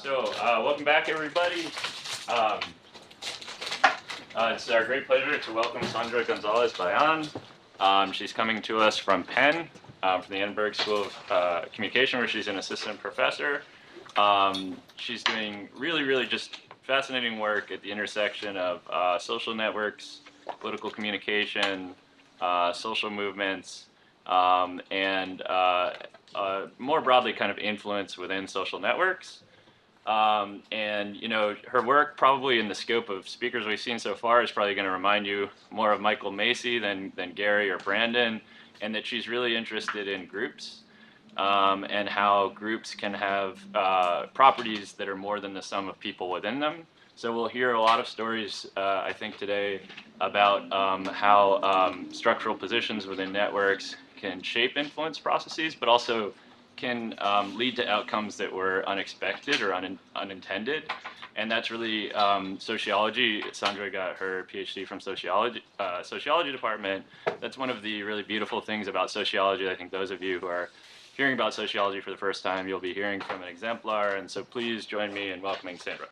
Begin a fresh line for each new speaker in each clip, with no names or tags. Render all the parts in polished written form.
So, welcome back, everybody. It's our great pleasure to welcome Sandra Gonzalez-Bailon. She's coming to us from Penn, from the Edinburgh School of Communication, where she's an assistant professor. She's doing really just fascinating work at the intersection of social networks, political communication, social movements, and more broadly kind of influence within social networks. And you know, her work probably in the scope of speakers we've seen so far is probably going to remind you more of Michael Macy than Gary or Brandon, and that she's really interested in groups and how groups can have properties that are more than the sum of people within them. So we'll hear a lot of stories, I think, today about how structural positions within networks can shape influence processes, but also can lead to outcomes that were unexpected or unintended. And that's really sociology. Sandra got her PhD from sociology department. That's one of the really beautiful things about sociology. I think those of you who are hearing about sociology for the first time, you'll be hearing from an exemplar. And so please join me in welcoming Sandra.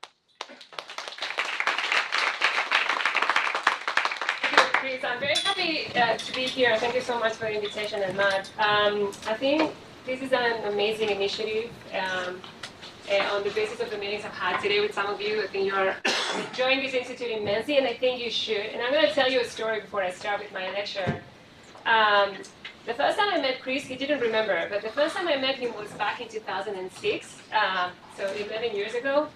Chris, I'm very happy to be here. Thank you so much for the invitation, and Matt. I think this is an amazing initiative on the basis of the meetings I've had today with some of you. I think you are enjoying this institute immensely, and I think you should. And I'm going to tell you a story before I start with my lecture. The first time I met Chris, he didn't remember, but the first time I met him was back in 2006, so 11 years ago,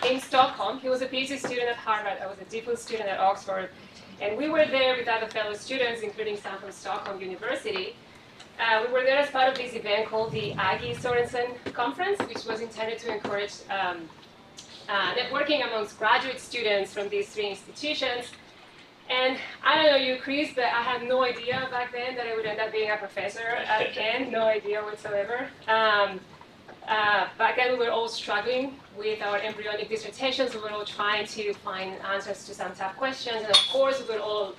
in Stockholm. He was a PhD student at Harvard. I was a DPhil student at Oxford. And we were there with other fellow students, including some from Stockholm University. We were there as part of this event called the Aggie Sorensen Conference, which was intended to encourage networking amongst graduate students from these three institutions. And I don't know you, Chris, but I had no idea back then that I would end up being a professor at Penn, no idea whatsoever. Back then we were all struggling with our embryonic dissertations. We were all trying to find answers to some tough questions. And of course, we were all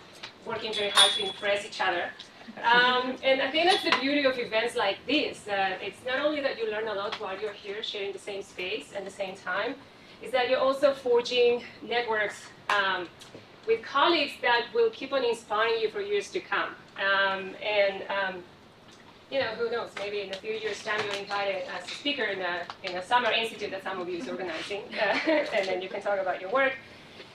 working very hard to impress each other. And I think that's the beauty of events like this. It's not only that you learn a lot while you're here sharing the same space and the same time, is that you're also forging networks with colleagues that will keep on inspiring you for years to come. You know, who knows, maybe in a few years' time you're invited as a speaker in a summer institute that some of you is organizing, and then you can talk about your work.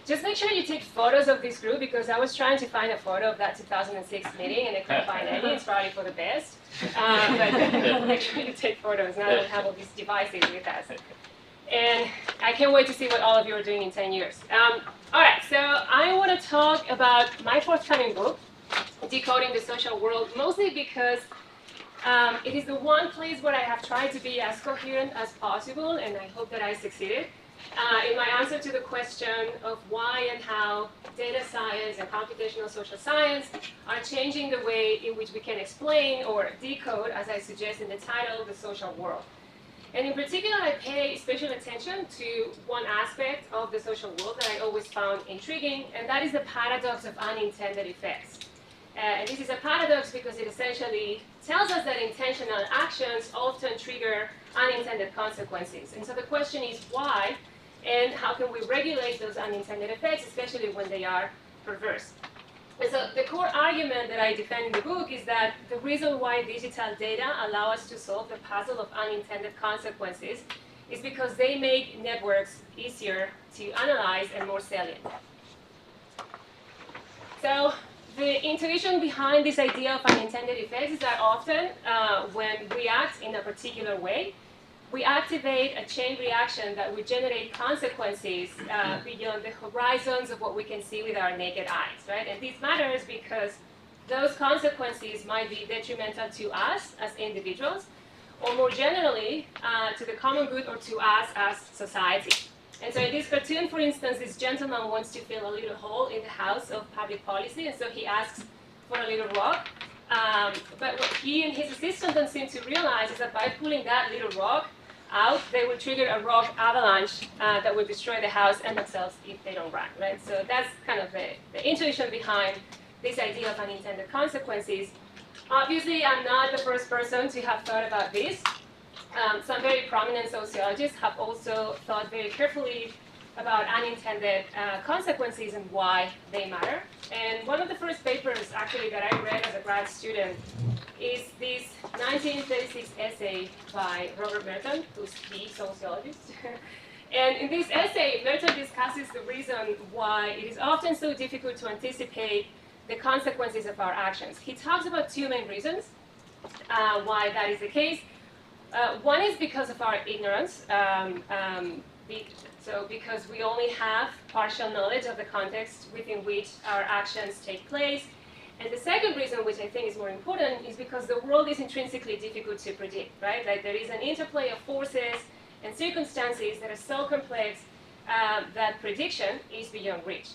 Just make sure you take photos of this group, because I was trying to find a photo of that 2006 meeting and I couldn't find any. It's probably for the best. But make sure you take photos now that we have all these devices with us. And I can't wait to see what all of you are doing in 10 years. All right, so I want to talk about my forthcoming book, Decoding the Social World, mostly because it is the one place where I have tried to be as coherent as possible, and I hope that I succeeded in my answer to the question of why and how data science and computational social science are changing the way in which we can explain or decode, as I suggest in the title, the social world. And in particular, I pay special attention to one aspect of the social world that I always found intriguing, and that is the paradox of unintended effects. And this is a paradox because it essentially tells us that intentional actions often trigger unintended consequences. And so the question is why, and how can we regulate those unintended effects, especially when they are perverse? And so the core argument that I defend in the book is that the reason why digital data allow us to solve the puzzle of unintended consequences is because they make networks easier to analyze and more salient. So the intuition behind this idea of unintended effects is that often when we act in a particular way, we activate a chain reaction that would generate consequences beyond the horizons of what we can see with our naked eyes, right? And this matters because those consequences might be detrimental to us as individuals, or more generally, to the common good or to us as society. And so in this cartoon, for instance, this gentleman wants to fill a little hole in the house of public policy, and so he asks for a little rock. But what he and his assistant don't seem to realize is that by pulling that little rock out, they will trigger a rock avalanche that will destroy the house and themselves if they don't run, right? So that's kind of the intuition behind this idea of unintended consequences. Obviously, I'm not the first person to have thought about this. some very prominent sociologists have also thought very carefully about unintended consequences and why they matter. And one of the first papers, actually, that I read as a grad student is this 1936 essay by Robert Merton, who's the sociologist. And in this essay, Merton discusses the reason why it is often so difficult to anticipate the consequences of our actions. He talks about two main reasons why that is the case. One is because of our ignorance. So because we only have partial knowledge of the context within which our actions take place. And the second reason, which I think is more important, is because the world is intrinsically difficult to predict, right? Like there is an interplay of forces and circumstances that are so complex that prediction is beyond reach.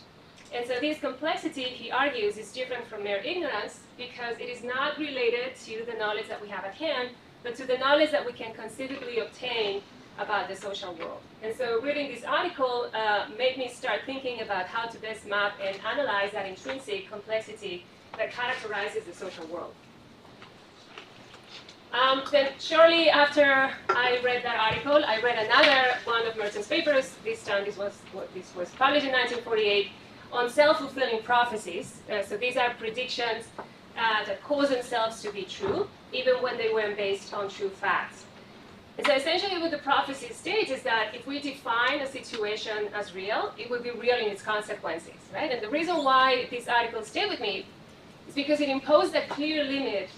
And so this complexity, he argues, is different from mere ignorance because it is not related to the knowledge that we have at hand, but to the knowledge that we can conceivably obtain about the social world. And so reading this article made me start thinking about how to best map and analyze that intrinsic complexity that characterizes the social world. Then shortly after I read that article, I read another one of Merton's papers. This time this was published in 1948 on self-fulfilling prophecies. So these are predictions that cause themselves to be true, even when they weren't based on true facts. And so essentially what the prophecy states is that if we define a situation as real, it will be real in its consequences, right? And the reason why this article stayed with me is because it imposed a clear limit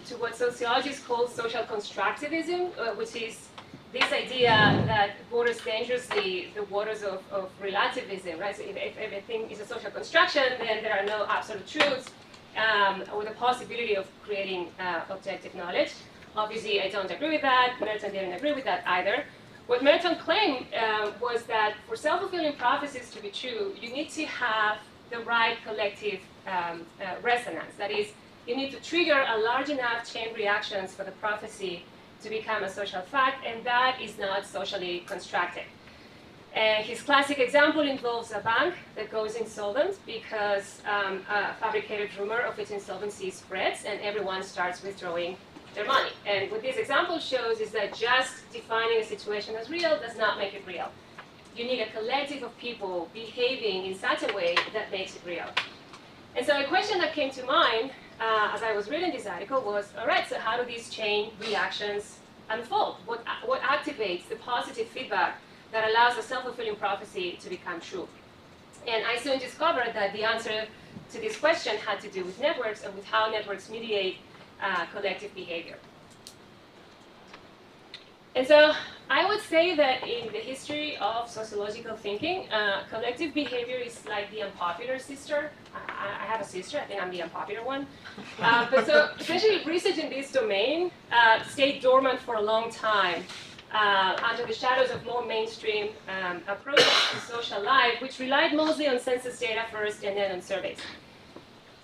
to what sociologists call social constructivism, which is this idea that borders dangerously the waters of relativism, right? So if everything is a social construction, then there are no absolute truths or the possibility of creating objective knowledge. Obviously, I don't agree with that. Merton didn't agree with that either. What Merton claimed was that for self-fulfilling prophecies to be true, you need to have the right collective resonance. That is, you need to trigger a large enough chain reactions for the prophecy to become a social fact, and that is not socially constructed. And his classic example involves a bank that goes insolvent because a fabricated rumor of its insolvency spreads and everyone starts withdrawing their money. And what this example shows is that just defining a situation as real does not make it real. You need a collective of people behaving in such a way that makes it real. And so a question that came to mind as I was reading this article was, all right, so how do these chain reactions unfold? What activates the positive feedback that allows a self-fulfilling prophecy to become true? And I soon discovered that the answer to this question had to do with networks and with how networks mediate collective behavior. And so I would say that in the history of sociological thinking, collective behavior is like the unpopular sister. I have a sister, I think I'm the unpopular one. But so essentially research in this domain stayed dormant for a long time under the shadows of more mainstream approaches to social life, which relied mostly on census data first and then on surveys.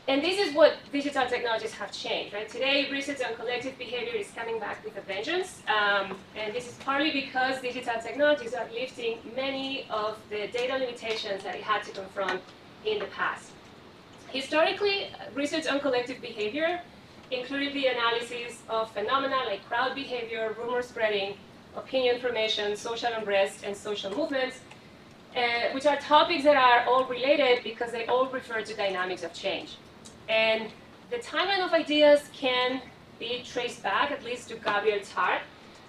And this is what digital technologies have changed, right? Today, research on collective behavior is coming back with a vengeance. And this is partly because digital technologies are lifting many of the data limitations that it had to confront in the past. Historically, research on collective behavior included the analysis of phenomena like crowd behavior, rumor spreading, opinion formation, social unrest, and social movements, which are topics that are all related because they all refer to dynamics of change. And the timeline of ideas can be traced back, at least to Gabriel Tarde,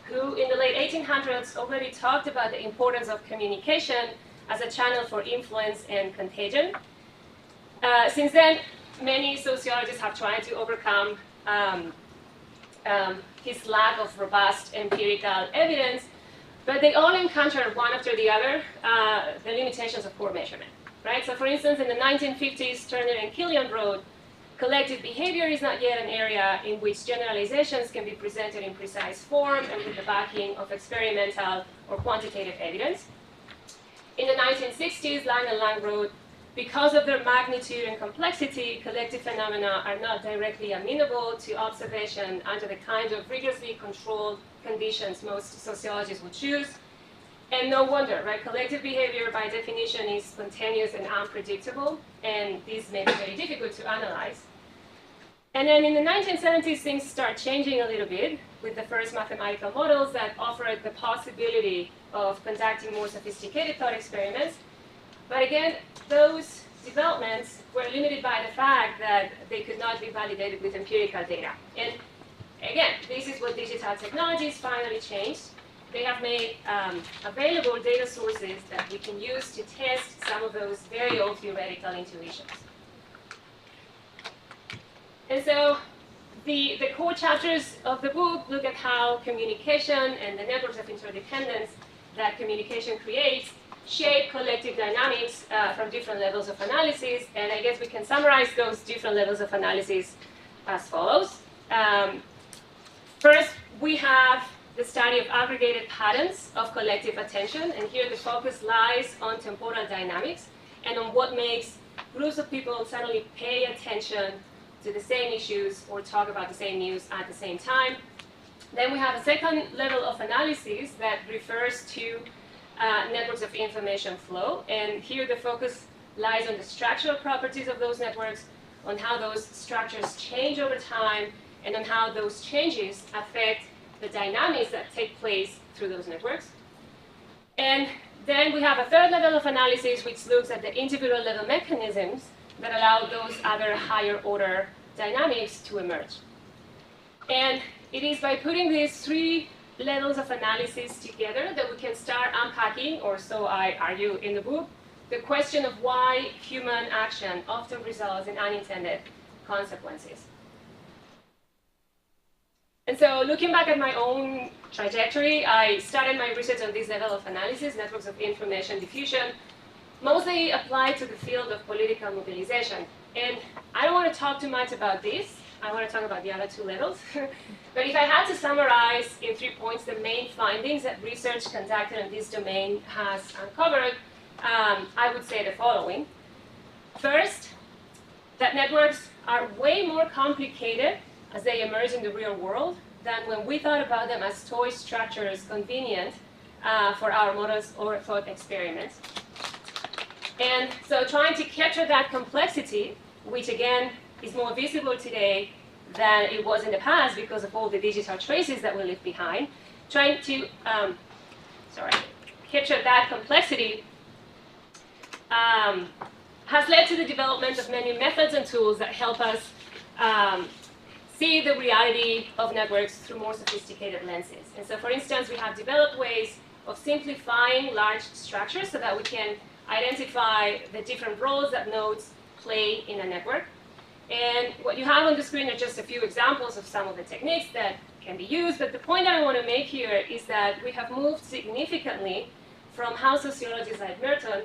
who in the late 1800s already talked about the importance of communication as a channel for influence and contagion. Since then, many sociologists have tried to overcome his lack of robust empirical evidence, but they all encounter one after the other the limitations of poor measurement. Right? So for instance, in the 1950s, Turner and Killian wrote, collective behavior is not yet an area in which generalizations can be presented in precise form and with the backing of experimental or quantitative evidence. In the 1960s, Lang and Lang wrote, because of their magnitude and complexity, collective phenomena are not directly amenable to observation under the kind of rigorously controlled conditions most sociologists would choose. And no wonder, right? Collective behavior, by definition, is spontaneous and unpredictable, and this makes it very difficult to analyze. And then in the 1970s, things start changing a little bit with the first mathematical models that offered the possibility of conducting more sophisticated thought experiments. But again, those developments were limited by the fact that they could not be validated with empirical data. And again, this is what digital technologies finally changed. They have made available data sources that we can use to test some of those very old theoretical intuitions. And so the core chapters of the book look at how communication and the networks of interdependence that communication creates shape collective dynamics from different levels of analysis. And I guess we can summarize those different levels of analysis as follows. First, we have the study of aggregated patterns of collective attention. And here the focus lies on temporal dynamics and on what makes groups of people suddenly pay attention to the same issues or talk about the same news at the same time. Then we have a second level of analysis that refers to networks of information flow. And here the focus lies on the structural properties of those networks, on how those structures change over time, and on how those changes affect the dynamics that take place through those networks. And then we have a third level of analysis which looks at the individual level mechanisms that allow those other higher order dynamics to emerge. And it is by putting these three levels of analysis together that we can start unpacking, or so I argue in the book, the question of why human action often results in unintended consequences. And so looking back at my own trajectory, I started my research on this level of analysis, networks of information diffusion, mostly applied to the field of political mobilization. And I don't want to talk too much about this. I want to talk about the other two levels. But if I had to summarize in 3 points the main findings that research conducted in this domain has uncovered, I would say the following. First, that networks are way more complicated as they emerge in the real world than when we thought about them as toy structures convenient for our models or thought experiments. And so trying to capture that complexity, which again is more visible today than it was in the past because of all the digital traces that we leave behind, trying to capture that complexity has led to the development of many methods and tools that help us see the reality of networks through more sophisticated lenses. And so, for instance, we have developed ways of simplifying large structures so that we can identify the different roles that nodes play in a network. And what you have on the screen are just a few examples of some of the techniques that can be used. But the point that I want to make here is that we have moved significantly from how sociologists like Merton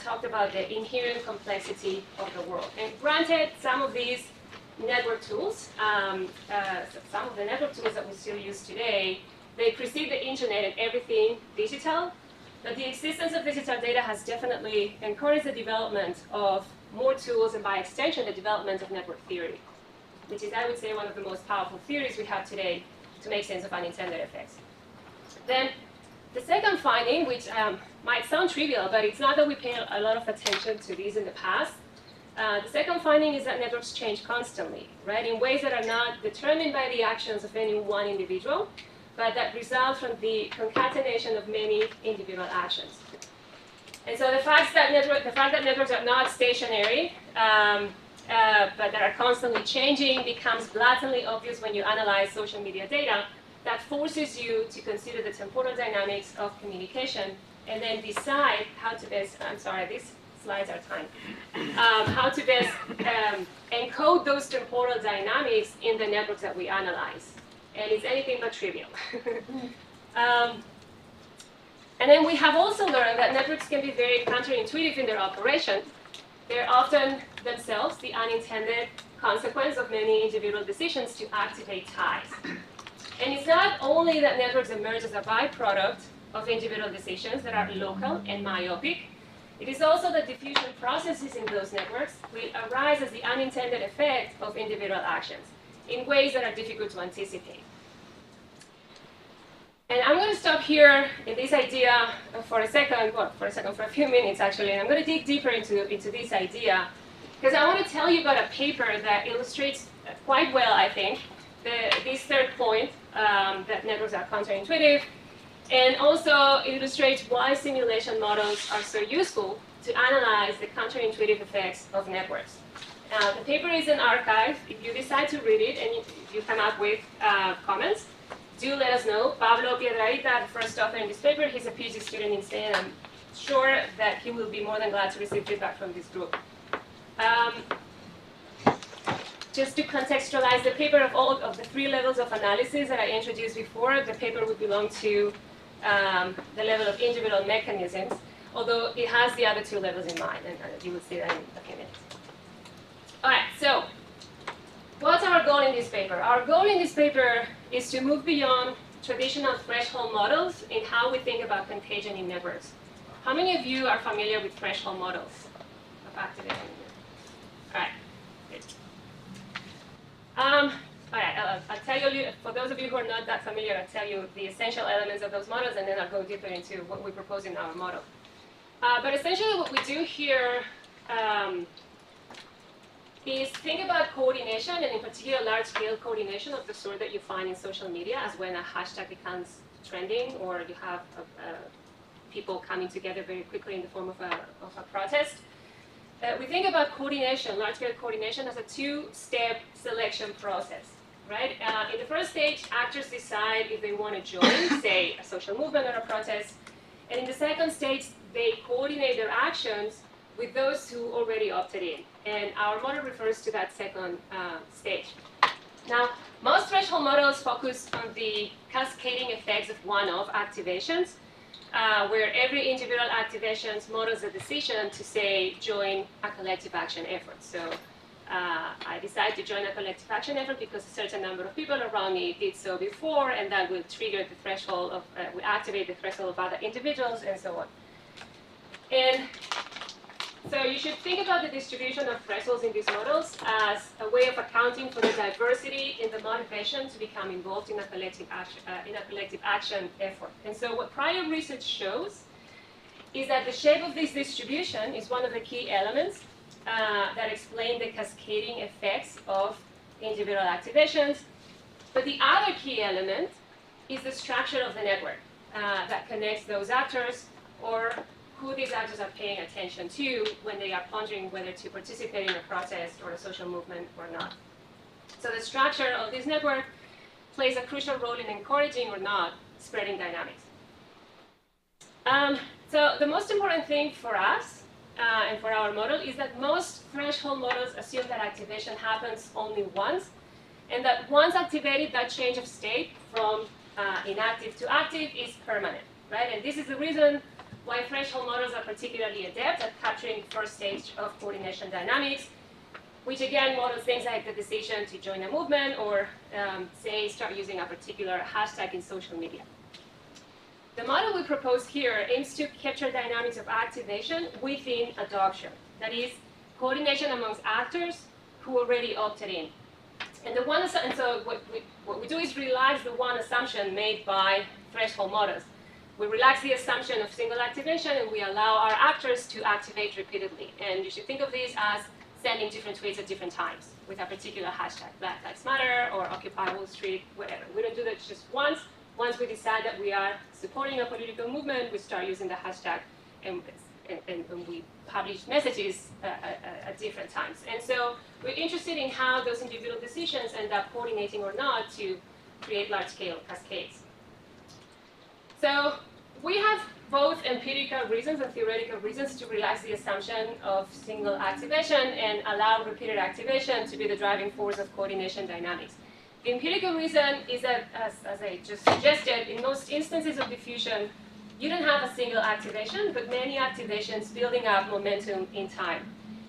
talked about the inherent complexity of the world. And granted, some of these network tools, some of the network tools that we still use today, they precede the internet and everything digital. But the existence of digital data has definitely encouraged the development of more tools and, by extension, the development of network theory, which is, I would say, one of the most powerful theories we have today to make sense of unintended effects. Then the second finding, which might sound trivial, but it's not that we pay a lot of attention to these in the past. The second finding is that networks change constantly, right, in ways that are not determined by the actions of any one individual, but that result from the concatenation of many individual actions. And so the fact that networks are not stationary, but that are constantly changing, becomes blatantly obvious when you analyze social media data. That forces you to consider the temporal dynamics of communication and then decide how to best, I'm sorry, these slides are tiny, how to best encode those temporal dynamics in the networks that we analyze. And it's anything but trivial. And then we have also learned that networks can be very counterintuitive in their operation. They're often themselves the unintended consequence of many individual decisions to activate ties. And it's not only that networks emerge as a byproduct of individual decisions that are local and myopic, it is also that diffusion processes in those networks will arise as the unintended effect of individual actions in ways that are difficult to anticipate. And I'm going to stop here in this idea for a second, for a few minutes actually, and I'm going to dig deeper into this idea, because I want to tell you about a paper that illustrates quite well, I think, this third point, that networks are counterintuitive, and also illustrates why simulation models are so useful to analyze the counterintuitive effects of networks. The paper is an archive. If you decide to read it and you come up with comments, do let us know. Pablo Piedrahita, the first author in this paper, he's a PhD student in Spain. I'm sure that he will be more than glad to receive feedback from this group. Just to contextualize the paper, of all of the 3 levels of analysis that I introduced before, the paper would belong to the level of individual mechanisms, although it has the other 2 levels in mind, and you will see that in a few minutes. All right, so what's our goal in this paper? Our goal in this paper is to move beyond traditional threshold models in how we think about contagion in networks. How many of you are familiar with threshold models of activation? All right, good. All right, I'll tell you, for those of you who are not that familiar, I'll tell you the essential elements of those models, and then I'll go deeper into what we propose in our model. But essentially what we do here is think about coordination, and in particular large-scale coordination of the sort that you find in social media, as when a hashtag becomes trending, or you have people coming together very quickly in the form of a protest. We think about coordination, large-scale coordination, as a 2-step selection process, right? In the first stage, actors decide if they want to join, say, a social movement or a protest. And in the second stage, they coordinate their actions with those who already opted in. And our model refers to that second stage. Now, most threshold models focus on the cascading effects of one-off activations, where every individual activation models a decision to, say, join a collective action effort. So I decide to join a collective action effort because a certain number of people around me did so before, and that will trigger the threshold of, will activate the threshold of other individuals, and so on. And so you should think about the distribution of thresholds in these models as a way of accounting for the diversity in the motivation to become involved in a collective action effort. And so what prior research shows is that the shape of this distribution is one of the key elements that explain the cascading effects of individual activations. But the other key element is the structure of the network that connects those actors, or who these actors are paying attention to when they are pondering whether to participate in a protest or a social movement or not. So the structure of this network plays a crucial role in encouraging or not spreading dynamics. So the most important thing for us and for our model is that most threshold models assume that activation happens only once, and that once activated, that change of state from inactive to active is permanent, right? And this is the reason why threshold models are particularly adept at capturing the first stage of coordination dynamics, which again models things like the decision to join a movement, or say start using a particular hashtag in social media. The model we propose here aims to capture dynamics of activation within adoption, that is, coordination amongst actors who already opted in. And so what we do is relax the one assumption made by threshold models. We relax the assumption of single activation, and we allow our actors to activate repeatedly. And you should think of this as sending different tweets at different times with a particular hashtag, Black Lives Matter or Occupy Wall Street, whatever. We don't do that just once. Once we decide that we are supporting a political movement, we start using the hashtag, and we publish messages at different times. And so we're interested in how those individual decisions end up coordinating or not to create large-scale cascades. So we have both empirical reasons and theoretical reasons to relax the assumption of single activation and allow repeated activation to be the driving force of coordination dynamics. The empirical reason is that, as I just suggested, in most instances of diffusion, you don't have a single activation, but many activations building up momentum in time.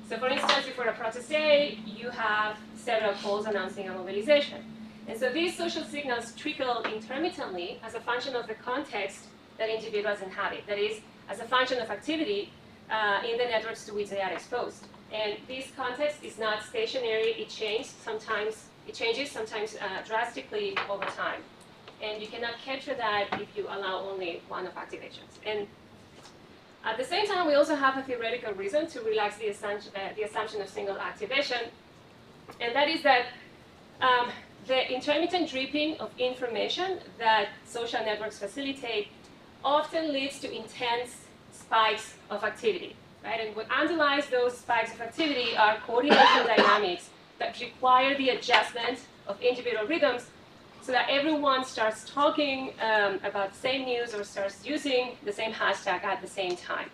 So for instance, if we're a protest day, you have several calls announcing a mobilization. And so these social signals trickle intermittently as a function of the context that individuals inhabit. That is, as a function of activity in the networks to which they are exposed. And this context is not stationary. It changes sometimes drastically over time. And you cannot capture that if you allow only one of activations. And at the same time, we also have a theoretical reason to relax the assumption of single activation. And that is that The intermittent dripping of information that social networks facilitate often leads to intense spikes of activity, right? And what underlies those spikes of activity are coordination dynamics that require the adjustment of individual rhythms so that everyone starts talking about the same news or starts using the same hashtag at the same time.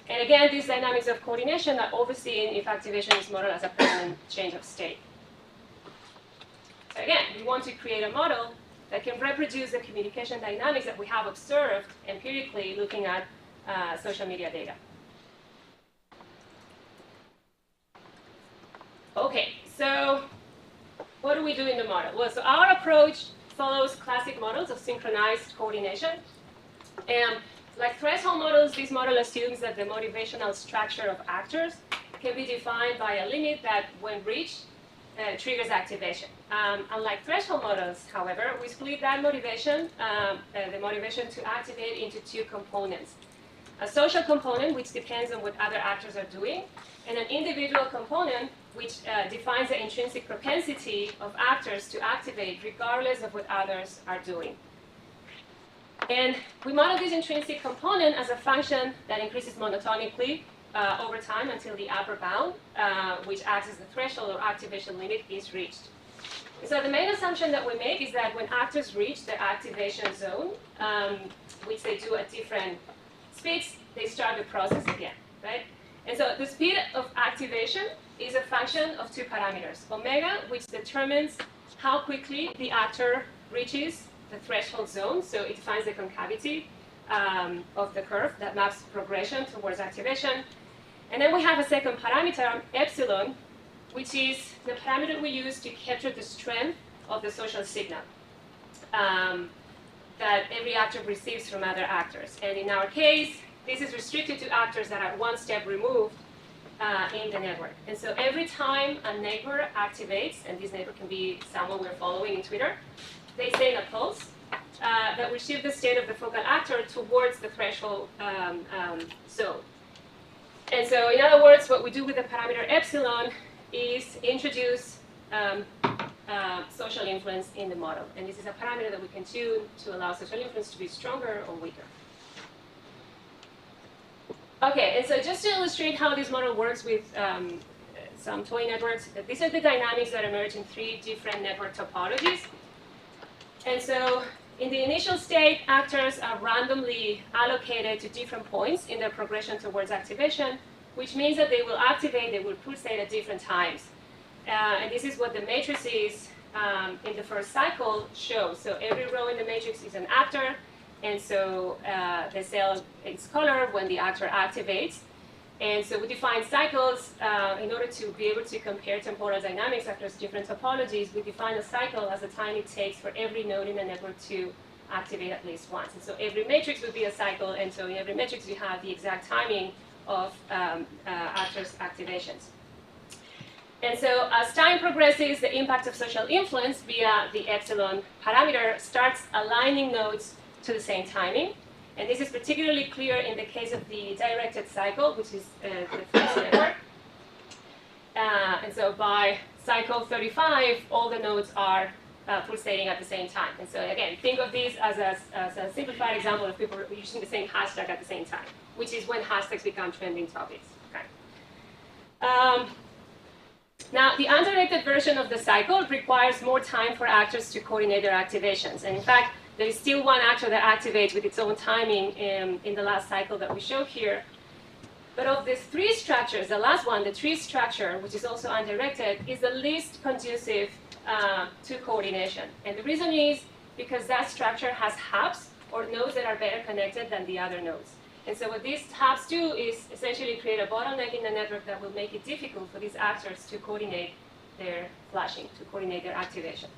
And again, these dynamics of coordination are overseen if activation is modeled as a permanent change of state. So again, we want to create a model that can reproduce the communication dynamics that we have observed empirically looking at social media data. Okay, so what do we do in the model? Well, so our approach follows classic models of synchronized coordination. And like threshold models, this model assumes that the motivational structure of actors can be defined by a limit that, when reached, triggers activation. Unlike threshold models, however, we split that motivation, the motivation to activate, into two components. A social component, which depends on what other actors are doing, and an individual component, which defines the intrinsic propensity of actors to activate regardless of what others are doing. And we model this intrinsic component as a function that increases monotonically over time until the upper bound, which acts as the threshold or activation limit, is reached. So the main assumption that we make is that when actors reach the activation zone, which they do at different speeds, they start the process again, right? And so the speed of activation is a function of two parameters. Omega, which determines how quickly the actor reaches the threshold zone, so it defines the concavity of the curve that maps progression towards activation. And then we have a second parameter, epsilon, which is the parameter we use to capture the strength of the social signal that every actor receives from other actors. And in our case, this is restricted to actors that are one step removed in the network. And so every time a neighbor activates, and this neighbor can be someone we're following in Twitter, they send a pulse that will shift the state of the focal actor towards the threshold zone. And so, in other words, what we do with the parameter epsilon is introduce social influence in the model. And this is a parameter that we can tune to allow social influence to be stronger or weaker. Okay, and so just to illustrate how this model works with some toy networks, these are the dynamics that emerge in three different network topologies. And so in the initial state, actors are randomly allocated to different points in their progression towards activation, which means that they will activate, they will pulsate at different times. And this is what the matrices in the first cycle show. So every row in the matrix is an actor, and so the cell is colored when the actor activates. And so we define cycles in order to be able to compare temporal dynamics across different topologies. We define a cycle as the time it takes for every node in the network to activate at least once. And so every matrix would be a cycle, and so in every matrix you have the exact timing of actors' activations. And so as time progresses, the impact of social influence via the epsilon parameter starts aligning nodes to the same timing. And this is particularly clear in the case of the directed cycle, which is the first network. And so by cycle 35, all the nodes are pulsating at the same time. And so again, think of this as a simplified example of people using the same hashtag at the same time, which is when hashtags become trending topics. Okay. Now, the undirected version of the cycle requires more time for actors to coordinate their activations. And in fact, there is still one actor that activates with its own timing in the last cycle that we show here. But of these three structures, the last one, the tree structure, which is also undirected, is the least conducive to coordination. And the reason is because that structure has hubs, or nodes that are better connected than the other nodes. And so what these hubs do is essentially create a bottleneck in the network that will make it difficult for these actors to coordinate their flashing, to coordinate their activation.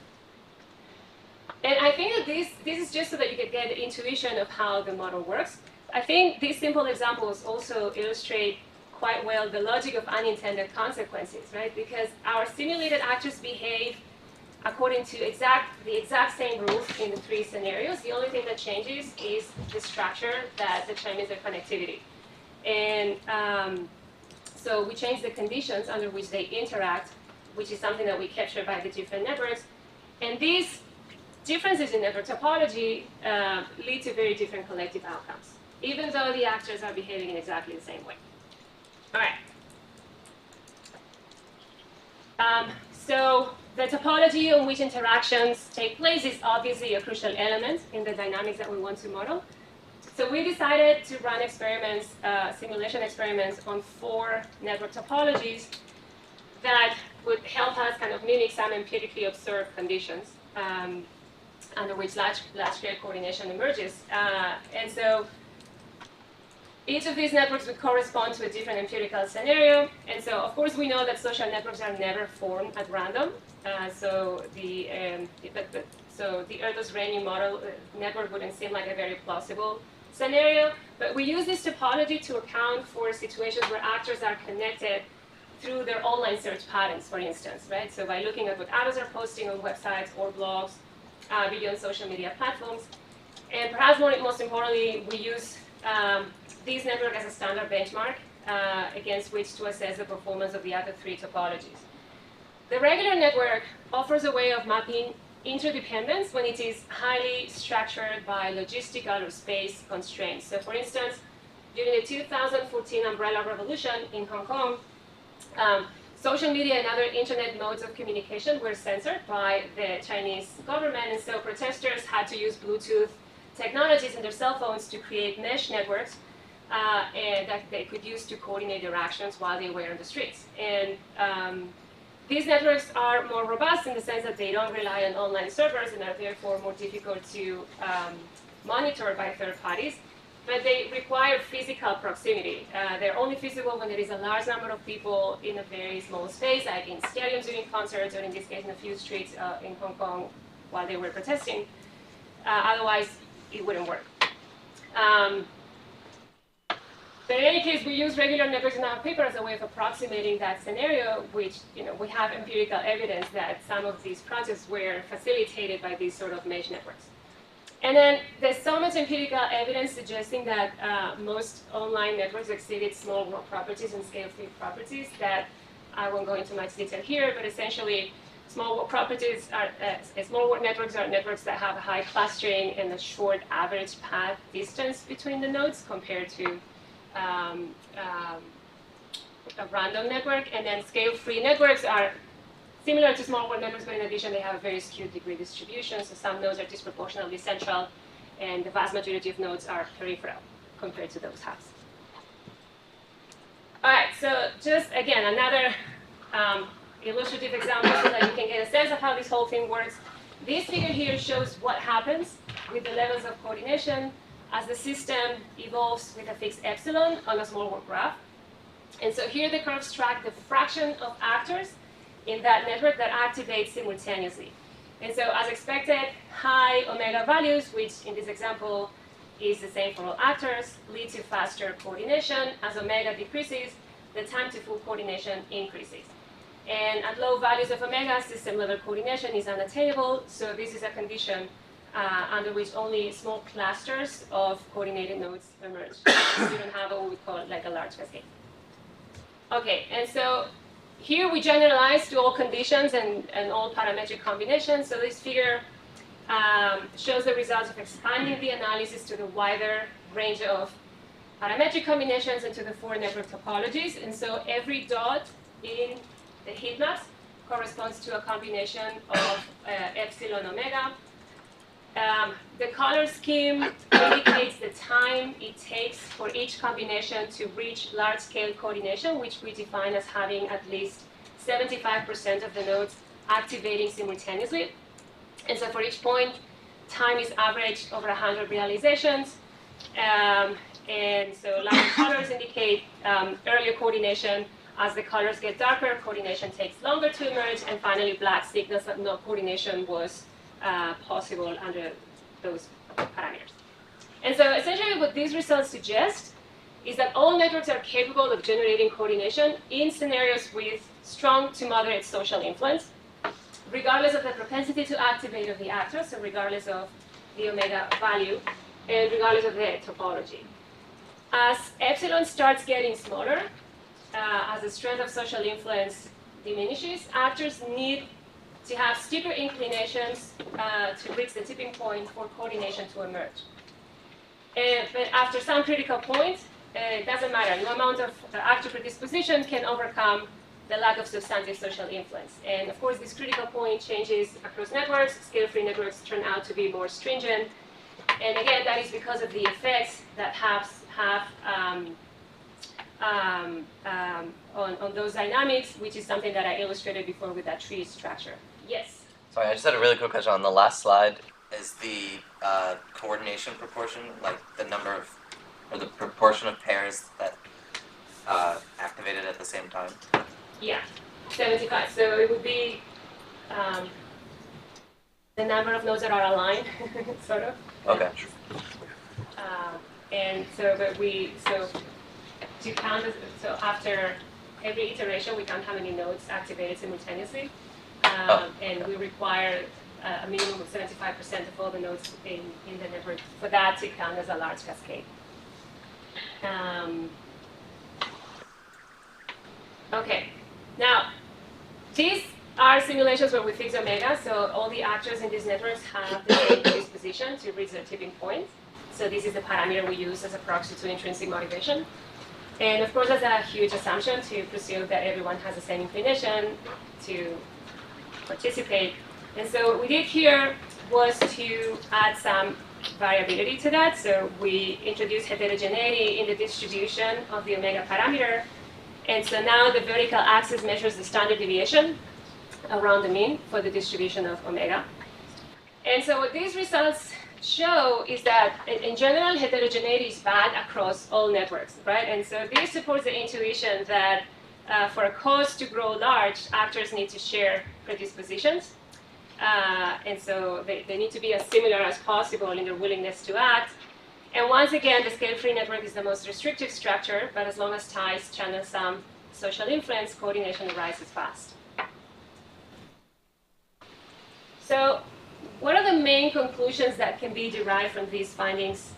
And I think that this is just so that you can get the intuition of how the model works. I think these simple examples also illustrate quite well the logic of unintended consequences, right? Because our simulated actors behave according to the exact same rules in the three scenarios. The only thing that changes is the structure that determines their connectivity. And so we change the conditions under which they interact which is something that we capture by the different networks. And these differences in network topology lead to very different collective outcomes, even though the actors are behaving in exactly the same way. All right. So the topology on which interactions take place is obviously a crucial element in the dynamics that we want to model. So we decided to run experiments, simulation experiments on 4 network topologies that would help us kind of mimic some empirically observed conditions under which large-scale coordination emerges. And so each of these networks would correspond to a different empirical scenario. And so, of course, we know that social networks are never formed at random. So the Erdos-Renyi model network wouldn't seem like a very plausible scenario. But we use this topology to account for situations where actors are connected through their online search patterns, for instance, right? So by looking at what others are posting on websites or blogs, beyond social media platforms. And perhaps most importantly, we use this network as a standard benchmark against which to assess the performance of the other 3 topologies. The regular network offers a way of mapping interdependence when it is highly structured by logistical or space constraints. So for instance, during the 2014 umbrella revolution in Hong Kong, social media and other internet modes of communication were censored by the Chinese government, and so protesters had to use Bluetooth technologies in their cell phones to create mesh networks and that they could use to coordinate their actions while they were on the streets. And these networks are more robust in the sense that they don't rely on online servers and are therefore more difficult to monitor by third parties, but they require physical proximity. They're only feasible when there is a large number of people in a very small space, like in stadiums during concerts, or in this case in a few streets in Hong Kong while they were protesting. Otherwise, it wouldn't work. But in any case, we use regular networks in our paper as a way of approximating that scenario, which we have empirical evidence that some of these projects were facilitated by these sort of mesh networks. And then there's so much empirical evidence suggesting that most online networks exceeded small world properties and scale-free properties that I won't go into much detail here, but essentially small world properties are, small world networks are networks that have a high clustering and a short average path distance between the nodes compared to a random network. And then scale-free networks are similar to small world networks, but in addition, they have a very skewed degree distribution. So some nodes are disproportionately central, and the vast majority of nodes are peripheral compared to those hubs. All right, so just again, another illustrative example so that you can get a sense of how this whole thing works. This figure here shows what happens with the levels of coordination as the system evolves with a fixed epsilon on a small world graph. And so here the curves track the fraction of actors in that network that activate simultaneously. And so as expected, high omega values, which in this example is the same for all actors, lead to faster coordination. As omega decreases, the time to full coordination increases. And at low values of omega, system-level coordination is unattainable, so this is a condition under which only small clusters of coordinated nodes emerge. You don't have what we call like a large cascade. Okay, and so here we generalize to all conditions and all parametric combinations. So this figure shows the results of expanding the analysis to the wider range of parametric combinations and to the 4 network topologies. And so every dot in the heat maps corresponds to a combination of epsilon omega. The color scheme indicates the time it takes for each combination to reach large-scale coordination, which we define as having at least 75% of the nodes activating simultaneously. And so for each point, time is averaged over 100 realizations. And so lighter colors indicate earlier coordination. As the colors get darker, coordination takes longer to emerge. And finally, black signals that no coordination was possible under those parameters. And so essentially what these results suggest is that all networks are capable of generating coordination in scenarios with strong to moderate social influence, regardless of the propensity to activate of the actors, so regardless of the omega value, and regardless of the topology. As epsilon starts getting smaller, as the strength of social influence diminishes, actors need to have steeper inclinations to reach the tipping point for coordination to emerge. But after some critical point, it doesn't matter. No amount of actor predisposition can overcome the lack of substantive social influence. And of course, this critical point changes across networks. Scale-free networks turn out to be more stringent. And again, that is because of the effects that have on those dynamics, which is something that I illustrated before with that tree structure. Yes?
Sorry, I just had a really quick question on the last slide. Is the coordination proportion, like the number of, or the proportion of pairs that activated at the same time?
Yeah, 75. So it would be the number of nodes that are aligned, sort of.
Okay.
And so, to count, so after every iteration, we count how many nodes activated simultaneously, and we require a minimum of 75% of all the nodes in the network for that to count as a large cascade. Okay, now these are simulations where we fix omega, so all the actors in these networks have the same predisposition to reach their tipping point. So this is the parameter we use as a proxy to intrinsic motivation. And of course, that's a huge assumption to presume that everyone has the same inclination to participate. And so what we did here was to add some variability to that. So we introduced heterogeneity in the distribution of the omega parameter. And so now the vertical axis measures the standard deviation around the mean for the distribution of omega. And so what these results show is that, in general, heterogeneity is bad across all networks, right? And so this supports the intuition that for a cause to grow large, actors need to share predispositions. And so they need to be as similar as possible in their willingness to act. And once again, the scale-free network is the most restrictive structure, but as long as ties channel some social influence, coordination rises fast. So what are the main conclusions that can be derived from these findings,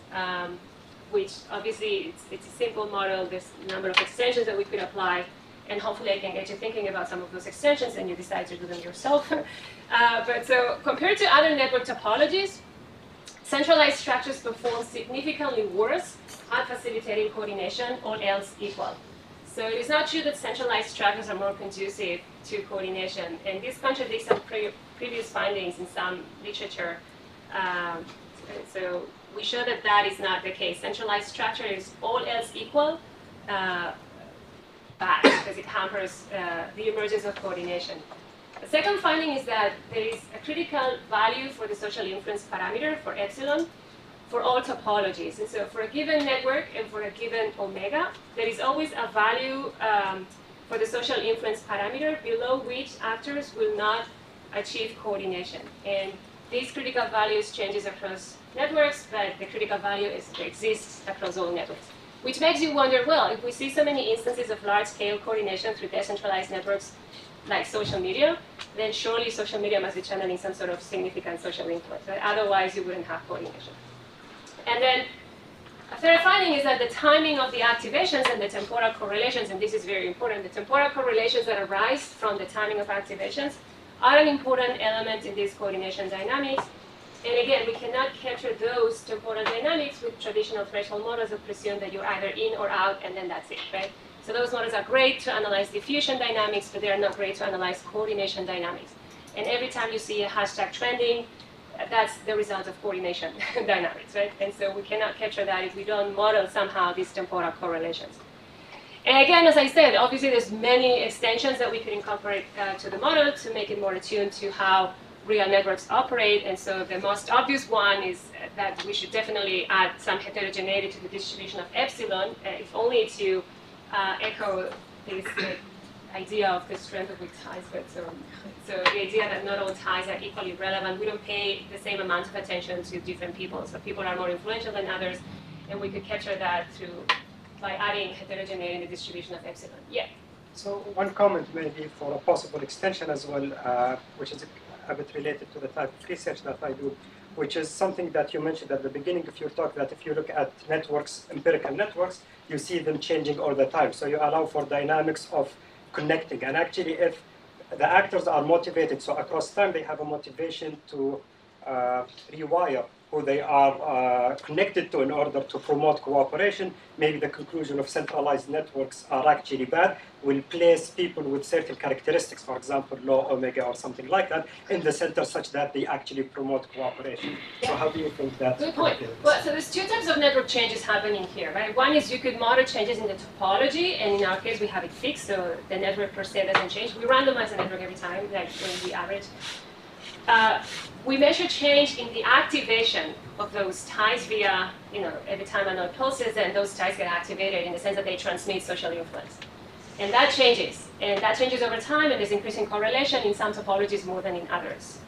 which obviously it's a simple model, there's a number of extensions that we could apply, and hopefully I can get you thinking about some of those extensions and you decide to do them yourself. But so compared to other network topologies, centralized structures perform significantly worse at facilitating coordination, all else equal. So it is not true that centralized structures are more conducive to coordination, and this contradicts some previous findings in some literature. So we show that that is not the case. Centralized structure is all else equal bad because it hampers the emergence of coordination. The second finding is that there is a critical value for the social influence parameter for epsilon for all topologies. And so for a given network and for a given omega, there is always a value for the social influence parameter below which actors will not achieve coordination. And these critical values changes across networks, but the critical value exists across all networks. Which makes you wonder, well, if we see so many instances of large-scale coordination through decentralized networks like social media, then surely social media must be channeling some sort of significant social influence. Right? Otherwise, you wouldn't have coordination. And then a third finding is that the timing of the activations and the temporal correlations, and this is very important, the temporal correlations that arise from the timing of activations are an important element in these coordination dynamics. And again, we cannot capture those temporal dynamics with traditional threshold models that presume that you're either in or out, and then that's it, right? So those models are great to analyze diffusion dynamics, but they are not great to analyze coordination dynamics. And every time you see a hashtag trending, that's the result of coordination dynamics, right? And so we cannot capture that if we don't model somehow these temporal correlations. And again, as I said, obviously there's many extensions that we could incorporate to the model to make it more attuned to how real networks operate. And so the most obvious one is that we should definitely add some heterogeneity to the distribution of epsilon, if only to echo this idea of the strength of weak ties. But so the idea that not all ties are equally relevant. We don't pay the same amount of attention to different people. So people are more influential than others, and we could capture that by adding heterogeneity in the distribution of epsilon. Yeah.
So one comment maybe for a possible extension as well, which is a bit related to the type of research that I do, which is something that you mentioned at the beginning of your talk, that if you look at networks, empirical networks, you see them changing all the time. So you allow for dynamics of connecting. And actually, if the actors are motivated. So across time, they have a motivation to rewire who they are connected to in order to promote cooperation. Maybe the conclusion of centralized networks are actually bad, will place people with certain characteristics, for example, low omega or something like that, in the center such that they actually promote cooperation. So how do you think that?
Good point. Well, so there's two types of network changes happening here, right? One is you could model changes in the topology, and in our case, we have it fixed, so the network per se doesn't change. We randomize the network every time, like when we average. We measure change in the activation of those ties via, every time a node pulses, and those ties get activated in the sense that they transmit social influence. And that changes. And that changes over time, and there's increasing correlation in some topologies more than in others.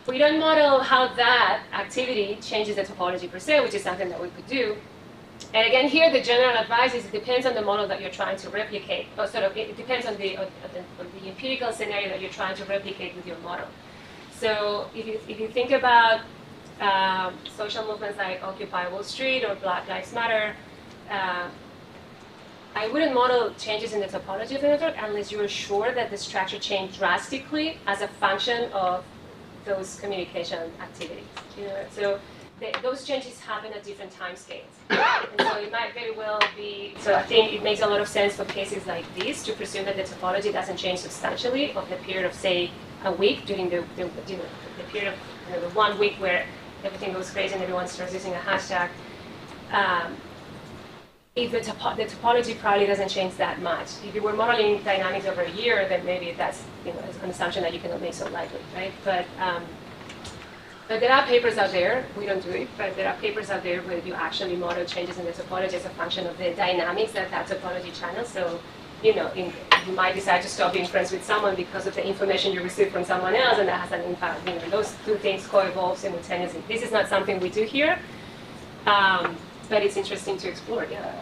We don't model how that activity changes the topology per se, which is something that we could do. And again, here the general advice is it depends on the model that you're trying to replicate, or sort of it depends on the empirical scenario that you're trying to replicate with your model. So if you think about social movements like Occupy Wall Street or Black Lives Matter, I wouldn't model changes in the topology of the network unless you are sure that the structure changed drastically as a function of those communication activities. So those changes happen at different time scales. And so it might very well be, so I think it makes a lot of sense for cases like this to presume that the topology doesn't change substantially of the period of, say, a week during the period of the 1 week where everything goes crazy and everyone starts using a hashtag. If the topology probably doesn't change that much. If you were modeling dynamics over a year, then maybe that's an assumption that you cannot make so likely, right? But there are papers out there, we don't do it, but there are papers out there where you actually model changes in the topology as a function of the dynamics that topology channels. So, you might decide to stop being friends with someone because of the information you receive from someone else, and that has an impact. Those two things co-evolve simultaneously. This is not something we do here, but it's interesting to explore, yeah.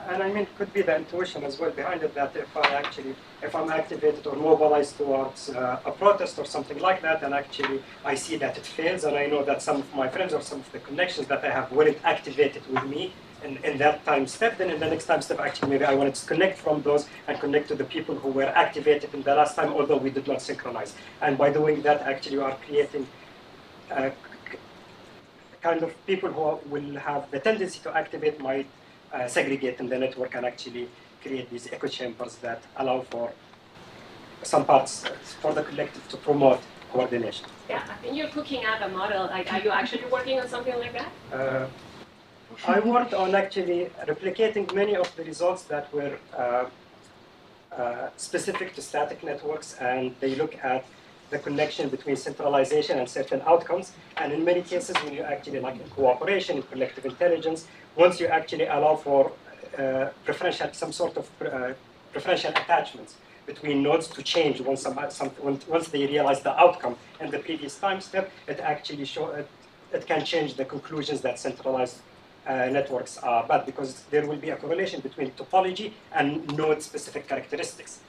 And I mean, it could be the intuition as well behind it that if I'm activated or mobilized towards a protest or something like that, and actually I see that it fails, and I know that some of my friends or some of the connections that I have weren't activated with me in that time step, then in the next time step, actually maybe I want to disconnect from those and connect to the people who were activated in the last time, although we did not synchronize. And by doing that, actually you are creating kind of people who will have the tendency to activate might segregate in the network and actually create these echo chambers that allow for some parts for the collective to promote coordination.
Yeah, I think you're cooking up a model. Like, are you actually working on something like that?
I worked on actually replicating many of the results that were specific to static networks, and they look at the connection between centralization and certain outcomes. And in many cases, when you actually, like in cooperation, in collective intelligence, once you actually allow for some sort of preferential attachments between nodes to change once they realize the outcome in the previous time step, it actually it can change the conclusions that centralized networks are bad, because there will be a correlation between topology and node-specific characteristics.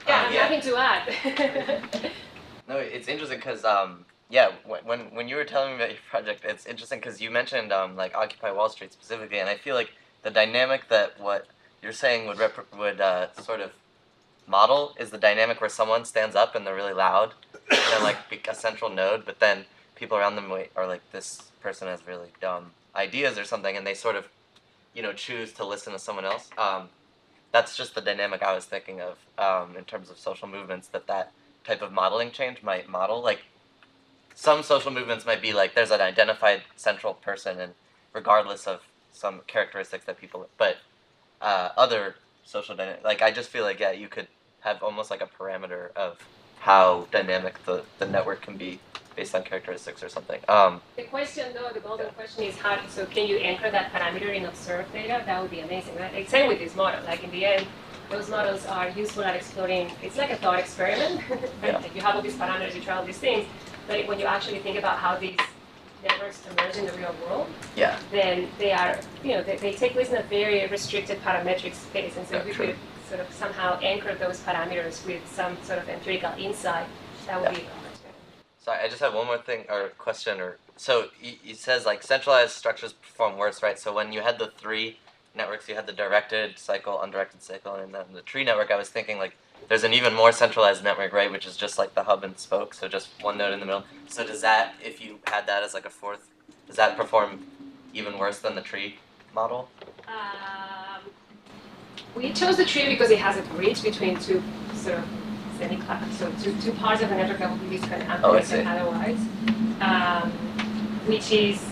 Yeah, I'm nothing to add.
No, it's interesting because when you were telling me about your project, it's interesting because you mentioned like Occupy Wall Street specifically, and I feel like the dynamic that what you're saying would sort of model is the dynamic where someone stands up and they're really loud, and they're like a central node, but then people around them are like, this person has really dumb ideas or something, and they sort of choose to listen to someone else. That's just the dynamic I was thinking of in terms of social movements, that type of modeling change might model. Like, some social movements might be like, there's an identified central person, and regardless of some characteristics that people, but other social dynamics, like, I just feel like, yeah, you could have almost like a parameter of how dynamic the network can be based on characteristics or something.
The question, though, the golden question is how. So can you anchor that parameter in observed data? That would be amazing, right? Like, same with this model. Like, in the end, those models are useful at exploring. It's like a thought experiment. Right? Yeah. Like, you have all these parameters, you try all these things, but when you actually think about how these networks emerge in the real world,
yeah,
then they are, they take place in a very restricted parametric space, and so if we could sort of somehow anchor those parameters with some sort of empirical insight, that would be.
Sorry, I just have one more thing or question. So it says like centralized structures perform worse, right? So when you had the 3 networks, you had the directed cycle, undirected cycle, and then the tree network, I was thinking like there's an even more centralized network, right, which is just like the hub and spoke, so just one node in the middle. So does that, if you had that as like a fourth, does that perform even worse than the tree model?
We chose the tree because it has a bridge between two sort of semi-class, so two parts of the network that would be disconnected otherwise, which is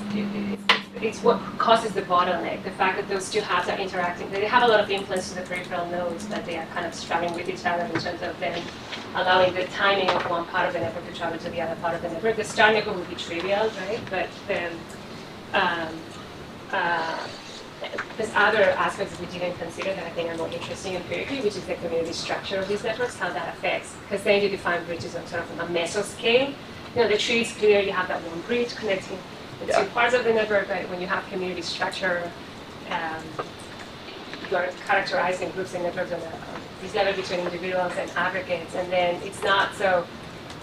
it's what causes the bottleneck. The fact that those two hubs are interacting, they have a lot of influence to the peripheral nodes, but they are kind of struggling with each other in terms of them allowing the timing of one part of the network to travel to the other part of the network. The star network would be trivial, right? But then there's other aspects that we didn't consider that I think are more interesting empirically, which is the community structure of these networks, how that affects. Because then you define bridges on sort of a mesoscale. You know, the tree is clear, you have that one bridge connecting the two parts of the network, but when you have community structure, you are characterizing groups and networks on this level between individuals and aggregates, and then it's not so,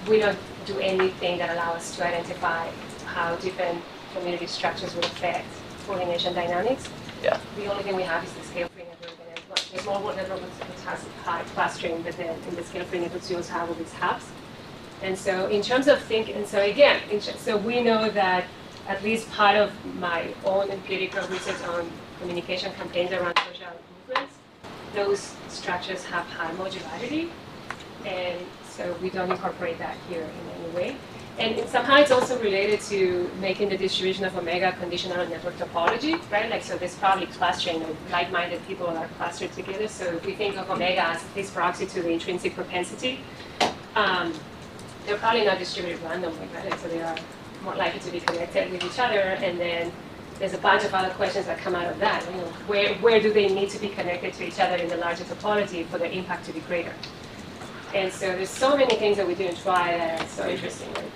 we don't do anything that allows us to identify how different community structures will affect coordination dynamics.
Yeah.
The only thing we have is the scale-free network, and then the small network which has high clustering, but then in the scale-free networks you also have all these hubs. And so in terms of thinking, and so again, so we know that at least part of my own empirical research on communication campaigns around social movements, those structures have high modularity, and so we don't incorporate that here in any way. And somehow it's also related to making the distribution of omega conditional on network topology, right? Like, so there's probably clustering of like-minded people are clustered together. So if we think of omega as this proxy to the intrinsic propensity, they're probably not distributed randomly, right? Like, so they are more likely to be connected with each other. And then there's a bunch of other questions that come out of that. You know, where do they need to be connected to each other in the larger topology for the impact to be greater? And so there's so many things that we didn't try that are so interesting. Right?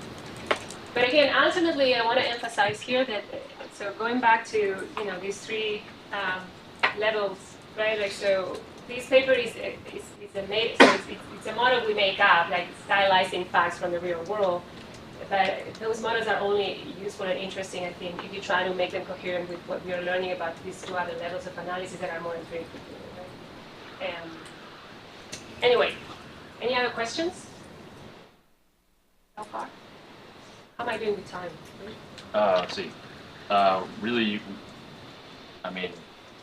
But again, ultimately, I want to emphasize here that, so going back to, you know, these three levels, right? Like, so this paper is a model we make up, like stylizing facts from the real world. But those models are only useful and interesting, I think, if you try to make them coherent with what we are learning about these two other levels of analysis that are more empirical. Right? Anyway, any other questions so far? How am I doing with time?
Let's see. Really, I mean,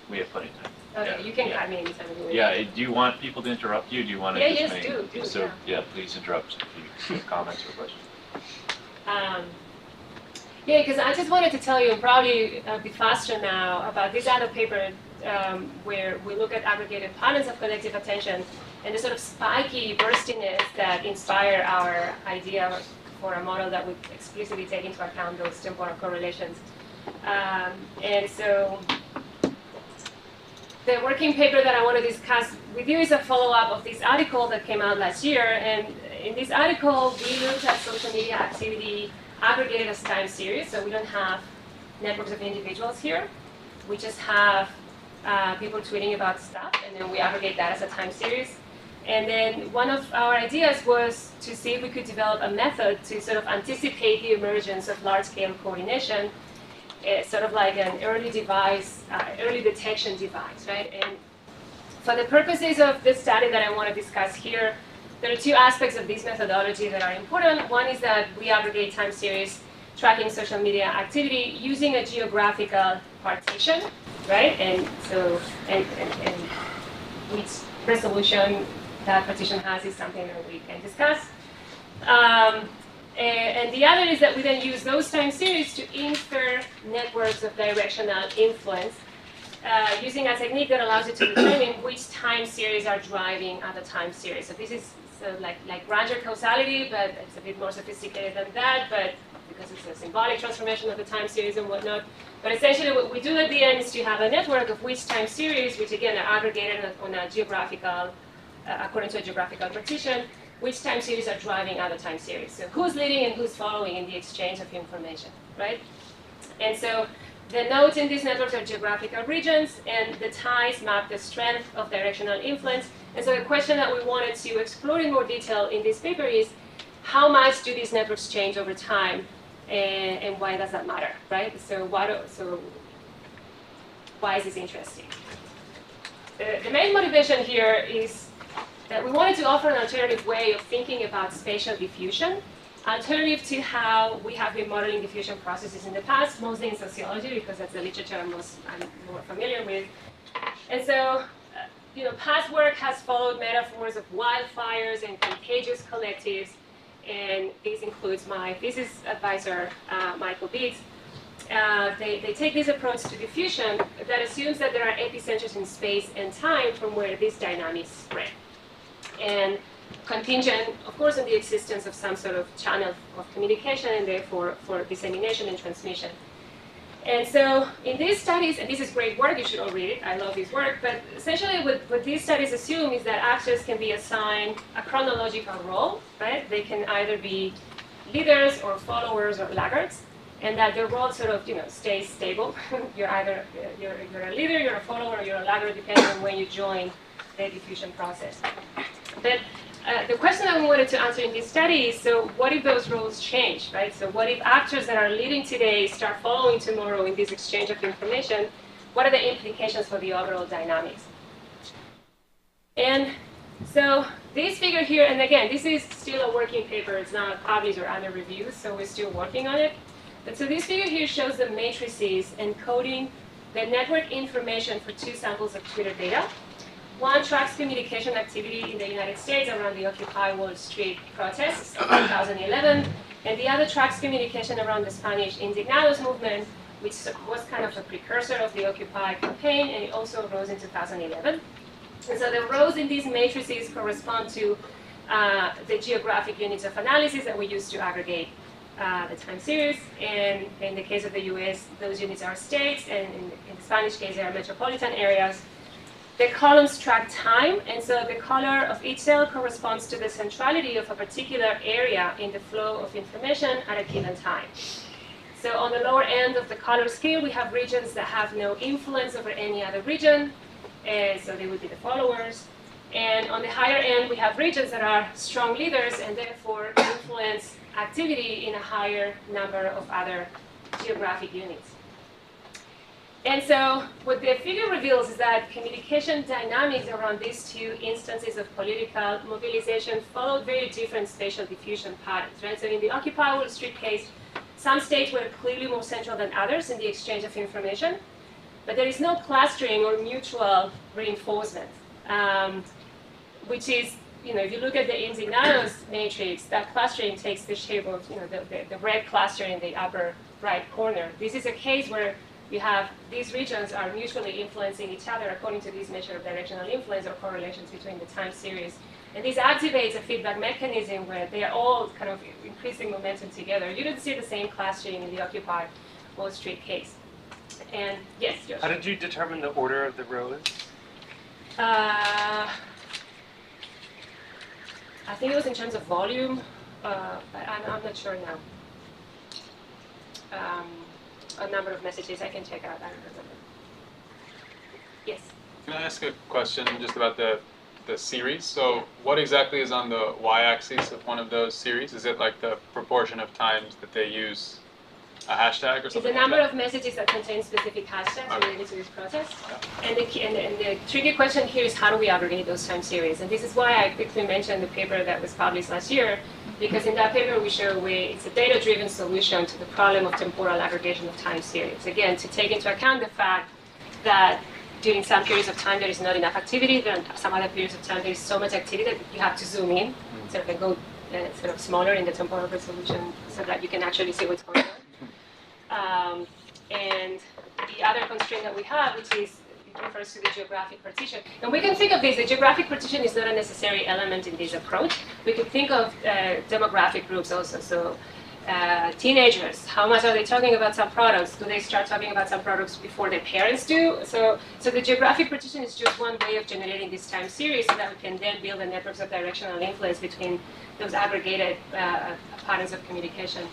we have plenty of time.
Okay,
yeah.
you can
yeah.
cut me anytime you want.
Yeah, do you want people to interrupt you? Do you want to
Yeah,
just
yes,
make...
do,
so, yeah, please interrupt if you have comments or questions.
Yeah, because I just wanted to tell you, and probably a bit faster now, about this other paper where we look at aggregated patterns of collective attention and the sort of spiky burstiness that inspire our idea for a model that would explicitly take into account those temporal correlations. And so the working paper that I want to discuss with you is a follow-up of this article that came out last year. And in this article, we looked at social media activity aggregated as time series. So we don't have networks of individuals here. We just have people tweeting about stuff, and then we aggregate that as a time series. And then one of our ideas was to see if we could develop a method to sort of anticipate the emergence of large-scale coordination, sort of like an early detection device, right? And for the purposes of this study that I want to discuss here, there are two aspects of this methodology that are important. One is that we aggregate time series tracking social media activity using a geographical partition, right? And so, and which resolution that partition has is something that we can discuss. And the other is that we then use those time series to infer networks of directional influence using a technique that allows you to determine which time series are driving other time series. So this is like Ranger causality, but it's a bit more sophisticated than that, but because it's a symbolic transformation of the time series and whatnot. But essentially what we do at the end is to have a network of which time series, which again are aggregated on a geographical, according to a geographical partition, which time series are driving other time series. So who's leading and who's following in the exchange of information, right? And so the nodes in these networks are geographical regions, and the ties map the strength of directional influence. And so the question that we wanted to explore in more detail in this paper is, how much do these networks change over time, and why does that matter, right? So why is this interesting? The main motivation here is that we wanted to offer an alternative way of thinking about spatial diffusion, alternative to how we have been modeling diffusion processes in the past, mostly in sociology, because that's the literature I'm more familiar with. And so, past work has followed metaphors of wildfires and contagious collectives, and this includes my thesis advisor, Michael Beetz. They take this approach to diffusion that assumes that there are epicenters in space and time from where these dynamics spread. And contingent, of course, on the existence of some sort of channel of communication and therefore for dissemination and transmission. And so in these studies, and this is great work, you should all read it, I love this work, but essentially what these studies assume is that actors can be assigned a chronological role, right? They can either be leaders or followers or laggards, and that their role sort of, stays stable. You're either you're a leader, you're a follower, or you're a laggard, depending on when you join the diffusion process. But the question that we wanted to answer in this study is, so what if those roles change, right? So what if actors that are leading today start following tomorrow in this exchange of information? What are the implications for the overall dynamics? And so this figure here, and again, this is still a working paper. It's not published or under review, so we're still working on it. But so this figure here shows the matrices encoding the network information for two samples of Twitter data. One tracks communication activity in the United States around the Occupy Wall Street protests of 2011, and the other tracks communication around the Spanish Indignados movement, which was kind of a precursor of the Occupy campaign, and it also rose in 2011. And so the rows in these matrices correspond to the geographic units of analysis that we use to aggregate the time series. And in the case of the US, those units are states, and in the Spanish case, they are metropolitan areas. The columns track time, and so the color of each cell corresponds to the centrality of a particular area in the flow of information at a given time. So on the lower end of the color scale, we have regions that have no influence over any other region, and so they would be the followers. And on the higher end, we have regions that are strong leaders and therefore influence activity in a higher number of other geographic units. And so what the figure reveals is that communication dynamics around these two instances of political mobilization followed very different spatial diffusion patterns, right? So in the Occupy Wall Street case, some states were clearly more central than others in the exchange of information, but there is no clustering or mutual reinforcement, which is, if you look at the Indignados matrix, that clustering takes the shape of, the red cluster in the upper right corner. This is a case where you have these regions are mutually influencing each other according to this measure of directional influence or correlations between the time series. And this activates a feedback mechanism where they are all kind of increasing momentum together. You don't see the same clustering in the Occupy Wall Street case. And yes, Josh?
How did you determine the order of the rows?
I think it was in terms of volume, but I'm not sure now. A number of messages I can check out. I don't remember. Yes.
Can I ask a question just about the series? So what exactly is on the y-axis of one of those series? Is it like the proportion of times that they use a hashtag or something?
It's the number of messages that contain specific hashtags related to this process. And the tricky question here is how do we aggregate those time series? And this is why I quickly mentioned the paper that was published last year, because in that paper we show it's a data-driven solution to the problem of temporal aggregation of time series. Again, to take into account the fact that during some periods of time there is not enough activity, during some other periods of time there is so much activity that you have to zoom in, sort of go sort of smaller in the temporal resolution so that you can actually see what's going on. And the other constraint that we have, which is, it refers to the geographic partition. And we can think of this, the geographic partition is not a necessary element in this approach. We could think of demographic groups also. So teenagers, how much are they talking about some products? Do they start talking about some products before their parents do? So the geographic partition is just one way of generating this time series so that we can then build the networks of directional influence between those aggregated patterns of communication.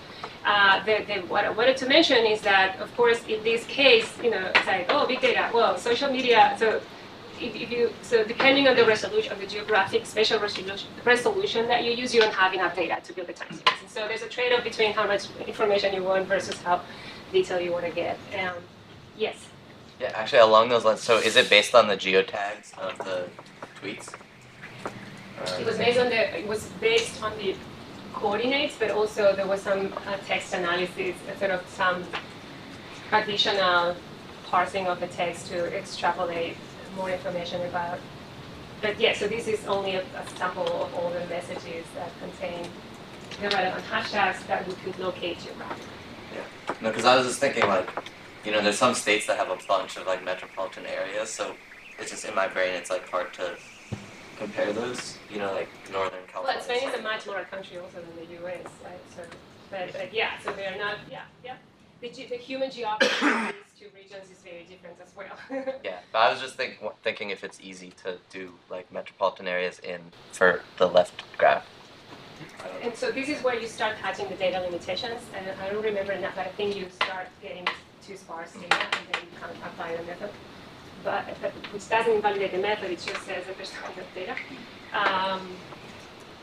What I wanted to mention is that, of course, in this case, it's like, oh, big data, well, social media. So so depending on the resolution, the geographic spatial resolution that you use, you don't have enough data to build the time series. And so there's a trade-off between how much information you want versus how detailed you want to get. Yes?
Yeah, actually, along those lines. So, is it based on the geotags of the tweets?
It was based on the coordinates, but also there was some text analysis, sort of some additional parsing of the text to extrapolate more information about. But yeah, so this is only a sample of all the messages that contain the relevant hashtags that we could locate geographically.
Yeah. No, because I was just thinking, like, you know, there's some states that have a bunch of like metropolitan areas, so it's just in my brain, it's like hard to compare those. You know, like Northern California.
Well, Spain is a much smaller country also than the U.S. Right? So, but yeah, so they are not. Yeah. The human geography of these two regions is very different as well.
Yeah, but I was just thinking if it's easy to do like metropolitan areas for the left graph.
And so this is where you start catching the data limitations, and I don't remember enough, but I think you start getting too sparse data, and then you can't apply the method. But which doesn't invalidate the method; it just says that there's not enough data.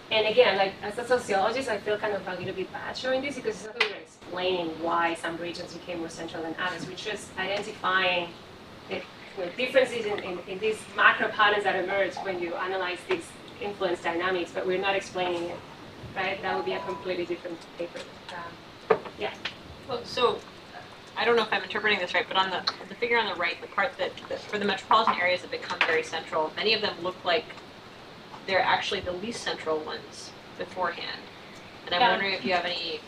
And again, like as a sociologist, I feel kind of a little bit bad showing this because it's not that we're explaining why some regions became more central than others. We're just identifying the differences in these macro patterns that emerge when you analyze these influence dynamics, but we're not explaining it, right? That would be a completely different paper. Yeah.
Well, so I don't know if I'm interpreting this right, but on the figure on the right, the part that for the metropolitan areas that become very central, many of them look like they're actually the least central ones beforehand. And I'm wondering if you have any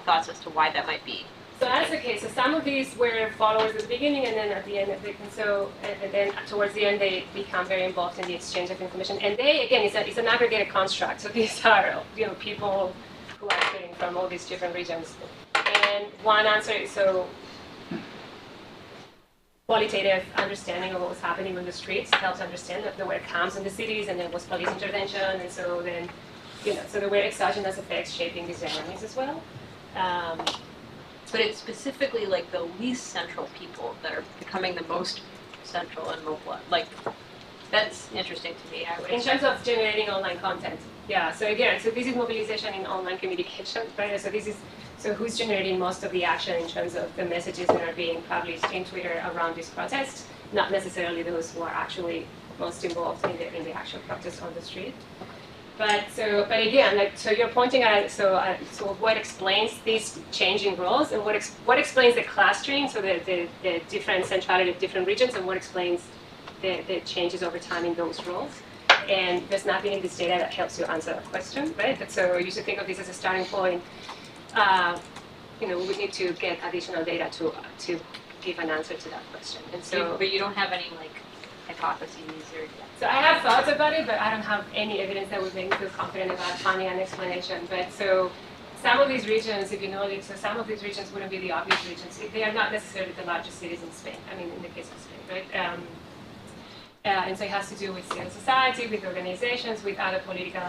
thoughts as to why that might be.
So that's the case. So some of these were followers at the beginning, and then at the end, and then towards the end, they become very involved in the exchange of information. And they, again, it's an aggregated construct. So these are, people who are sitting from all these different regions. And one answer is qualitative understanding of what was happening on the streets helps understand that there were camps in the cities, and there was police intervention, and so then, so there were exogenous effects shaping these dynamics as well.
But it's specifically like the least central people that are becoming the most central and mobile. Like, that's interesting to me.
In terms of generating online content. Yeah, so again, this is mobilization in online communication, right? So who's generating most of the action in terms of the messages that are being published in Twitter around this protest, not necessarily those who are actually most involved in the actual protest on the street. But again, so you're pointing at so what explains these changing roles, and what explains the clustering, so the different centrality of different regions, and what explains the changes over time in those roles. And there's nothing in this data that helps you answer that question, right? So you should think of this as a starting point. We would need to get additional data to give an answer to that question. And so,
but you don't have any hypotheses or.
So I have thoughts about it, but I don't have any evidence that would make me feel confident about finding an explanation. But so some of these regions, if you know it, so some of these regions wouldn't be the obvious regions. They are not necessarily the largest cities in Spain. I mean, in the case of Spain, right? And so it has to do with civil society, with organizations, with other political.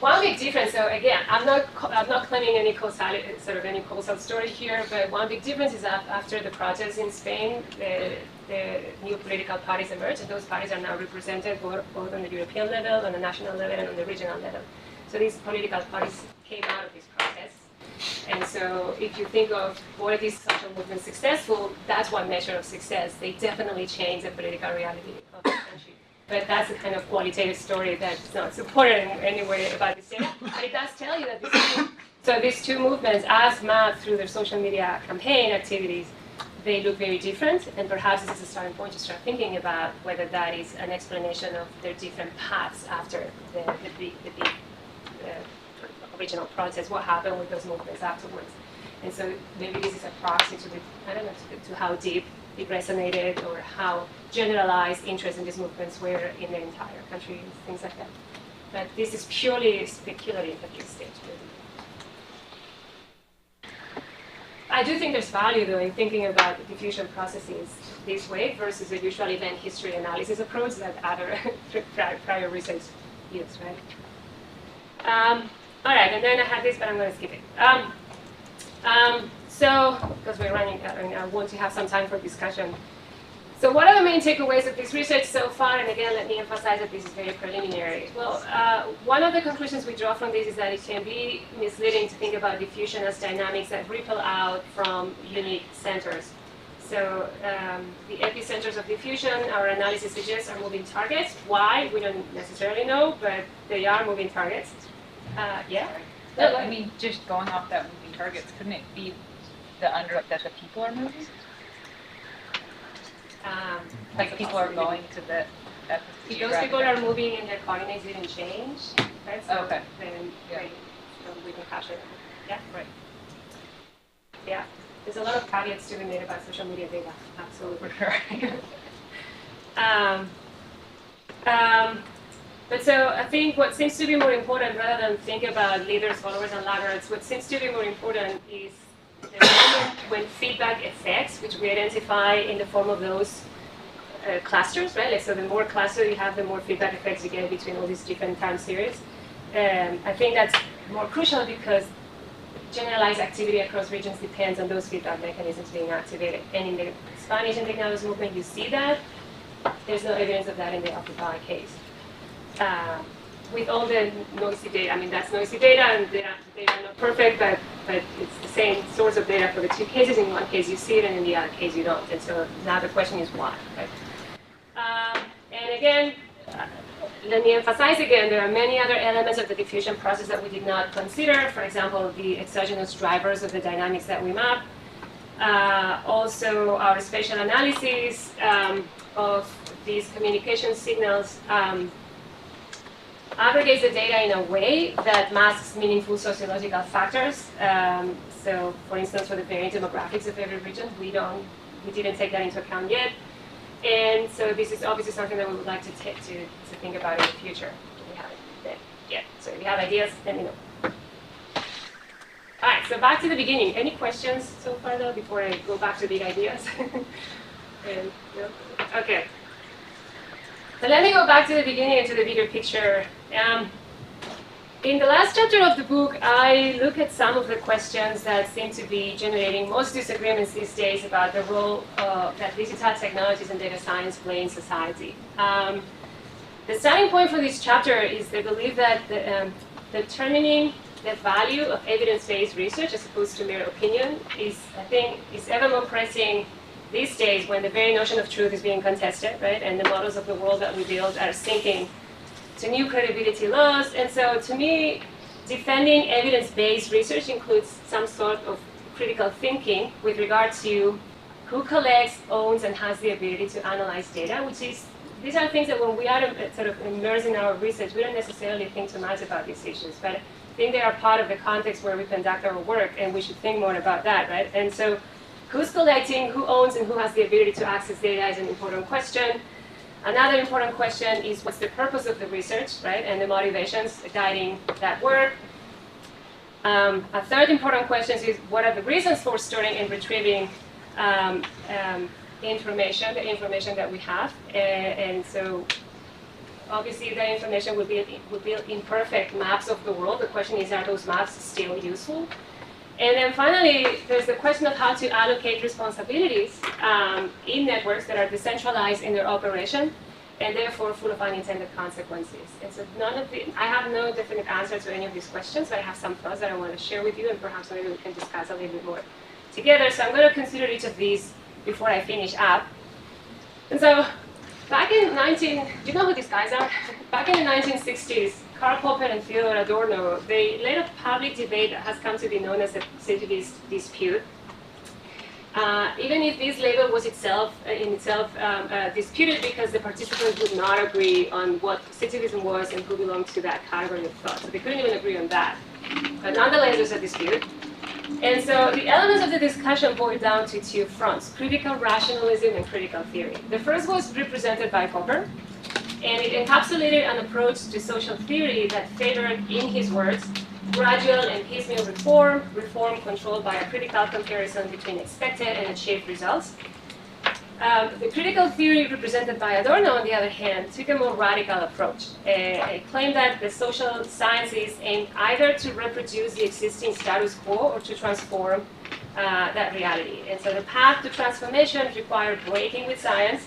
One big difference, so again, I'm not claiming any causal story here, but one big difference is that after the protests in Spain, the new political parties emerged, and those parties are now represented both on the European level, on the national level, and on the regional level. So these political parties came out of these protests. And so if you think of were these social movements successful, that's one measure of success. They definitely changed the political reality of the country. But that's the kind of qualitative story that's not supported in any way about this data. But it does tell you that these two movements, as mapped through their social media campaign activities, they look very different. And perhaps this is a starting point to start thinking about whether that is an explanation of their different paths after the big original protest. What happened with those movements afterwards? And so maybe this is a proxy to how deep it resonated, or how generalized interest in these movements were in the entire country, things like that. But this is purely speculative at this stage. I do think there's value, though, in thinking about diffusion processes this way versus the usual event history analysis approach that other prior research used, right? All right, and then I have this, but I'm going to skip it. So, because we're running out, and I want to have some time for discussion. So what are the main takeaways of this research so far? And again, let me emphasize that this is very preliminary. Well, one of the conclusions we draw from this is that it can be misleading to think about diffusion as dynamics that ripple out from unique centers. So the epicenters of diffusion, our analysis suggests, are moving targets. Why? We don't necessarily know, but they are moving targets. Yeah?
No, I mean, just going off that moving targets, couldn't it be that the people are moving? Like people are going to the
if those people are moving and their coordinates didn't change, right? So
okay.
Then
Yeah.
we can capture them. Yeah?
Right.
Yeah. There's a lot of caveats to be made about social media data. Absolutely. But so I think what seems to be more important, rather than think about leaders, followers, and laggards, what seems to be more important is the moment when feedback effects, which we identify in the form of those clusters, right? Like, so the more clusters you have, the more feedback effects you get between all these different time series. I think that's more crucial because generalized activity across regions depends on those feedback mechanisms being activated. And in the Spanish and technology movement, you see that. There's no evidence of that in the Occupy case. With all the noisy data, I mean, that's noisy data, and data are not perfect, but it's the same source of data for the two cases. In one case you see it, and in the other case you don't. And so now the question is why, right? And again, let me emphasize again, there are many other elements of the diffusion process that we did not consider. For example, the exogenous drivers of the dynamics that we map. Also, our spatial analysis of these communication signals aggregates the data in a way that masks meaningful sociological factors. So, for instance, for the variant demographics of every region, we didn't take that into account yet. And so this is obviously something that we would like to think about in the future. We haven't yet. So if you have ideas, let me know. All right, so back to the beginning. Any questions so far, though, before I go back to big ideas? And, no? Okay. So let me go back to the beginning and to the bigger picture. In the last chapter of the book, I look at some of the questions that seem to be generating most disagreements these days about the role that digital technologies and data science play in society. The starting point for this chapter is the belief that determining the value of evidence-based research as opposed to mere opinion is ever more pressing these days when the very notion of truth is being contested, right? And the models of the world that we build are sinking to new credibility laws. And so to me, defending evidence-based research includes some sort of critical thinking with regard to who collects, owns, and has the ability to analyze data, these are things that when we are sort of immersed in our research, we don't necessarily think too much about these issues, but I think they are part of the context where we conduct our work, and we should think more about that, right? And so who's collecting, who owns, and who has the ability to access data is an important question. Another important question is what's the purpose of the research, right, and the motivations guiding that work. A third important question is what are the reasons for storing and retrieving information, the information that we have. And so obviously that information would be imperfect maps of the world. The question is, are those maps still useful? And then finally, there's the question of how to allocate responsibilities in networks that are decentralized in their operation and therefore full of unintended consequences. And so I have no definite answer to any of these questions, but I have some thoughts that I want to share with you, and perhaps maybe we can discuss a little bit more together. So I'm going to consider each of these before I finish up. And so back in do you know who these guys are? Back in the 1960s, Karl Popper and Theodor Adorno, they led a public debate that has come to be known as the Sisyphus dispute. Even if this label was in itself disputed because the participants would not agree on what Sisyphism was and who belonged to that category of thought. So they couldn't even agree on that. But nonetheless, there's a dispute. And so the elements of the discussion boiled down to two fronts, critical rationalism and critical theory. The first was represented by Popper, and it encapsulated an approach to social theory that favored, in his words, gradual and piecemeal reform controlled by a critical comparison between expected and achieved results. The critical theory represented by Adorno, on the other hand, took a more radical approach. It claimed that the social sciences aimed either to reproduce the existing status quo or to transform that reality. And so the path to transformation required breaking with science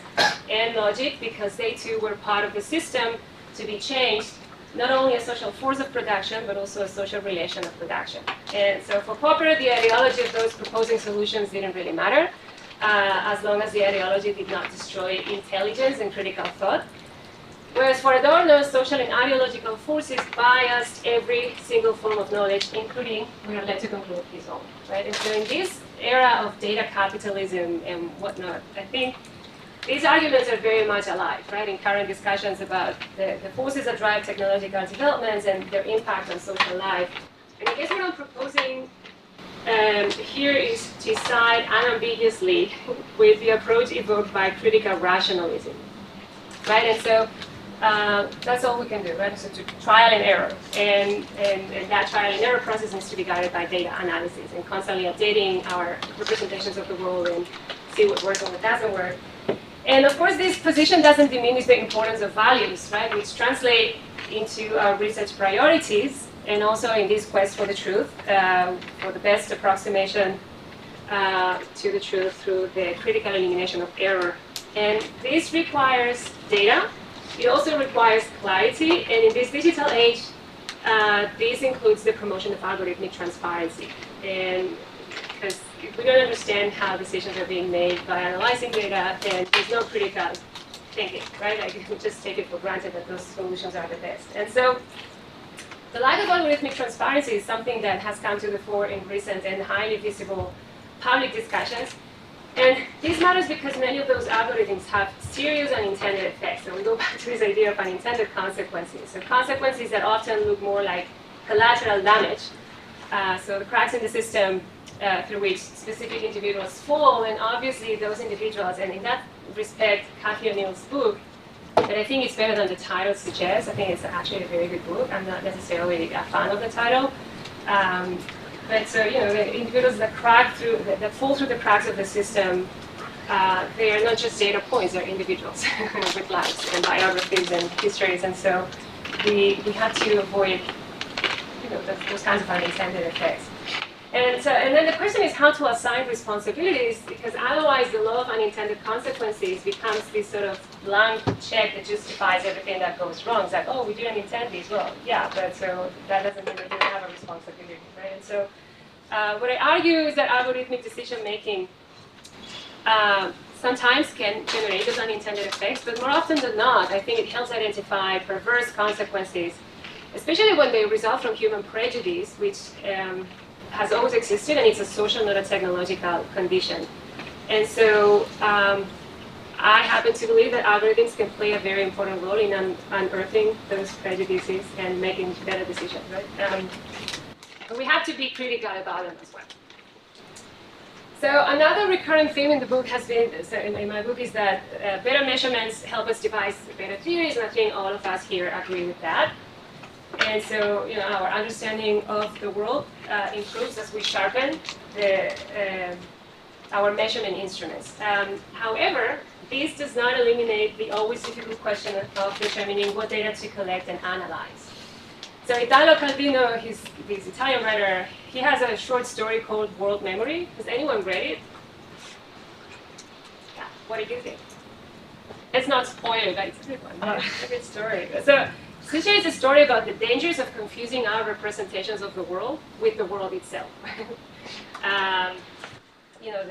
and logic because they too were part of the system to be changed, not only a social force of production, but also a social relation of production. And so for Popper, the ideology of those proposing solutions didn't really matter. as long as the ideology did not destroy intelligence and critical thought. Whereas for Adorno, social and ideological forces biased every single form of knowledge, including, we are led to conclude, his own. Right? And so in this era of data capitalism and whatnot, I think these arguments are very much alive, right, in current discussions about the forces that drive technological developments and their impact on social life. And I guess what I'm proposing here is to side unambiguously with the approach evoked by critical rationalism, right? And so that's all we can do, right? So to trial and error, and that trial and error process needs to be guided by data analysis and constantly updating our representations of the world and see what works and what doesn't work. And of course, this position doesn't diminish the importance of values, right, which translate into our research priorities, and also in this quest for the truth, for the best approximation to the truth through the critical elimination of error. And this requires data. It also requires clarity, and in this digital age, this includes the promotion of algorithmic transparency. And because if we don't understand how decisions are being made by analyzing data, then there's no critical thinking, right? Like, we just take it for granted that those solutions are the best. And so the lack of algorithmic transparency is something that has come to the fore in recent and highly visible public discussions. And this matters because many of those algorithms have serious unintended effects. So we go back to this idea of unintended consequences. So consequences that often look more like collateral damage. So the cracks in the system through which specific individuals fall, and obviously those individuals, and in that respect, Cathy O'Neill's book, that I think it's better than the title suggests. I think it's actually a very good book. I'm not necessarily a fan of the title. But so, you know, the individuals that crack through, that fall through the cracks of the system, they are not just data points, they're individuals with lives and biographies and histories. And so we have to avoid, you know, those kinds of unintended effects. And then the question is how to assign responsibilities, because otherwise the law of unintended consequences becomes this sort of blank check that justifies everything that goes wrong. It's like, oh, we didn't intend this. Well, yeah, but so that doesn't mean we didn't have a responsibility, right? And so what I argue is that algorithmic decision making sometimes can generate those unintended effects, but more often than not, I think it helps identify perverse consequences, especially when they result from human prejudice, which has always existed, and it's a social, not a technological condition. And so I happen to believe that algorithms can play a very important role in unearthing those prejudices and making better decisions, right? But we have to be critical about them as well. So another recurring theme in the book has been, so in my book, is that better measurements help us devise better theories, and I think all of us here agree with that. And so, you know, our understanding of the world improves as we sharpen our measurement instruments. However, this does not eliminate the always difficult question of determining what data to collect and analyze. So Italo Calvino, this Italian writer, he has a short story called World Memory. Has anyone read it? Yeah. What did you think? It's not spoiler, but it's a good one. It's a good story. So essentially, it's a story about the dangers of confusing our representations of the world with the world itself. You know,